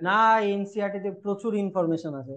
না, এনসিইআরটি তে প্রচুর ইনফরমেশন আছে।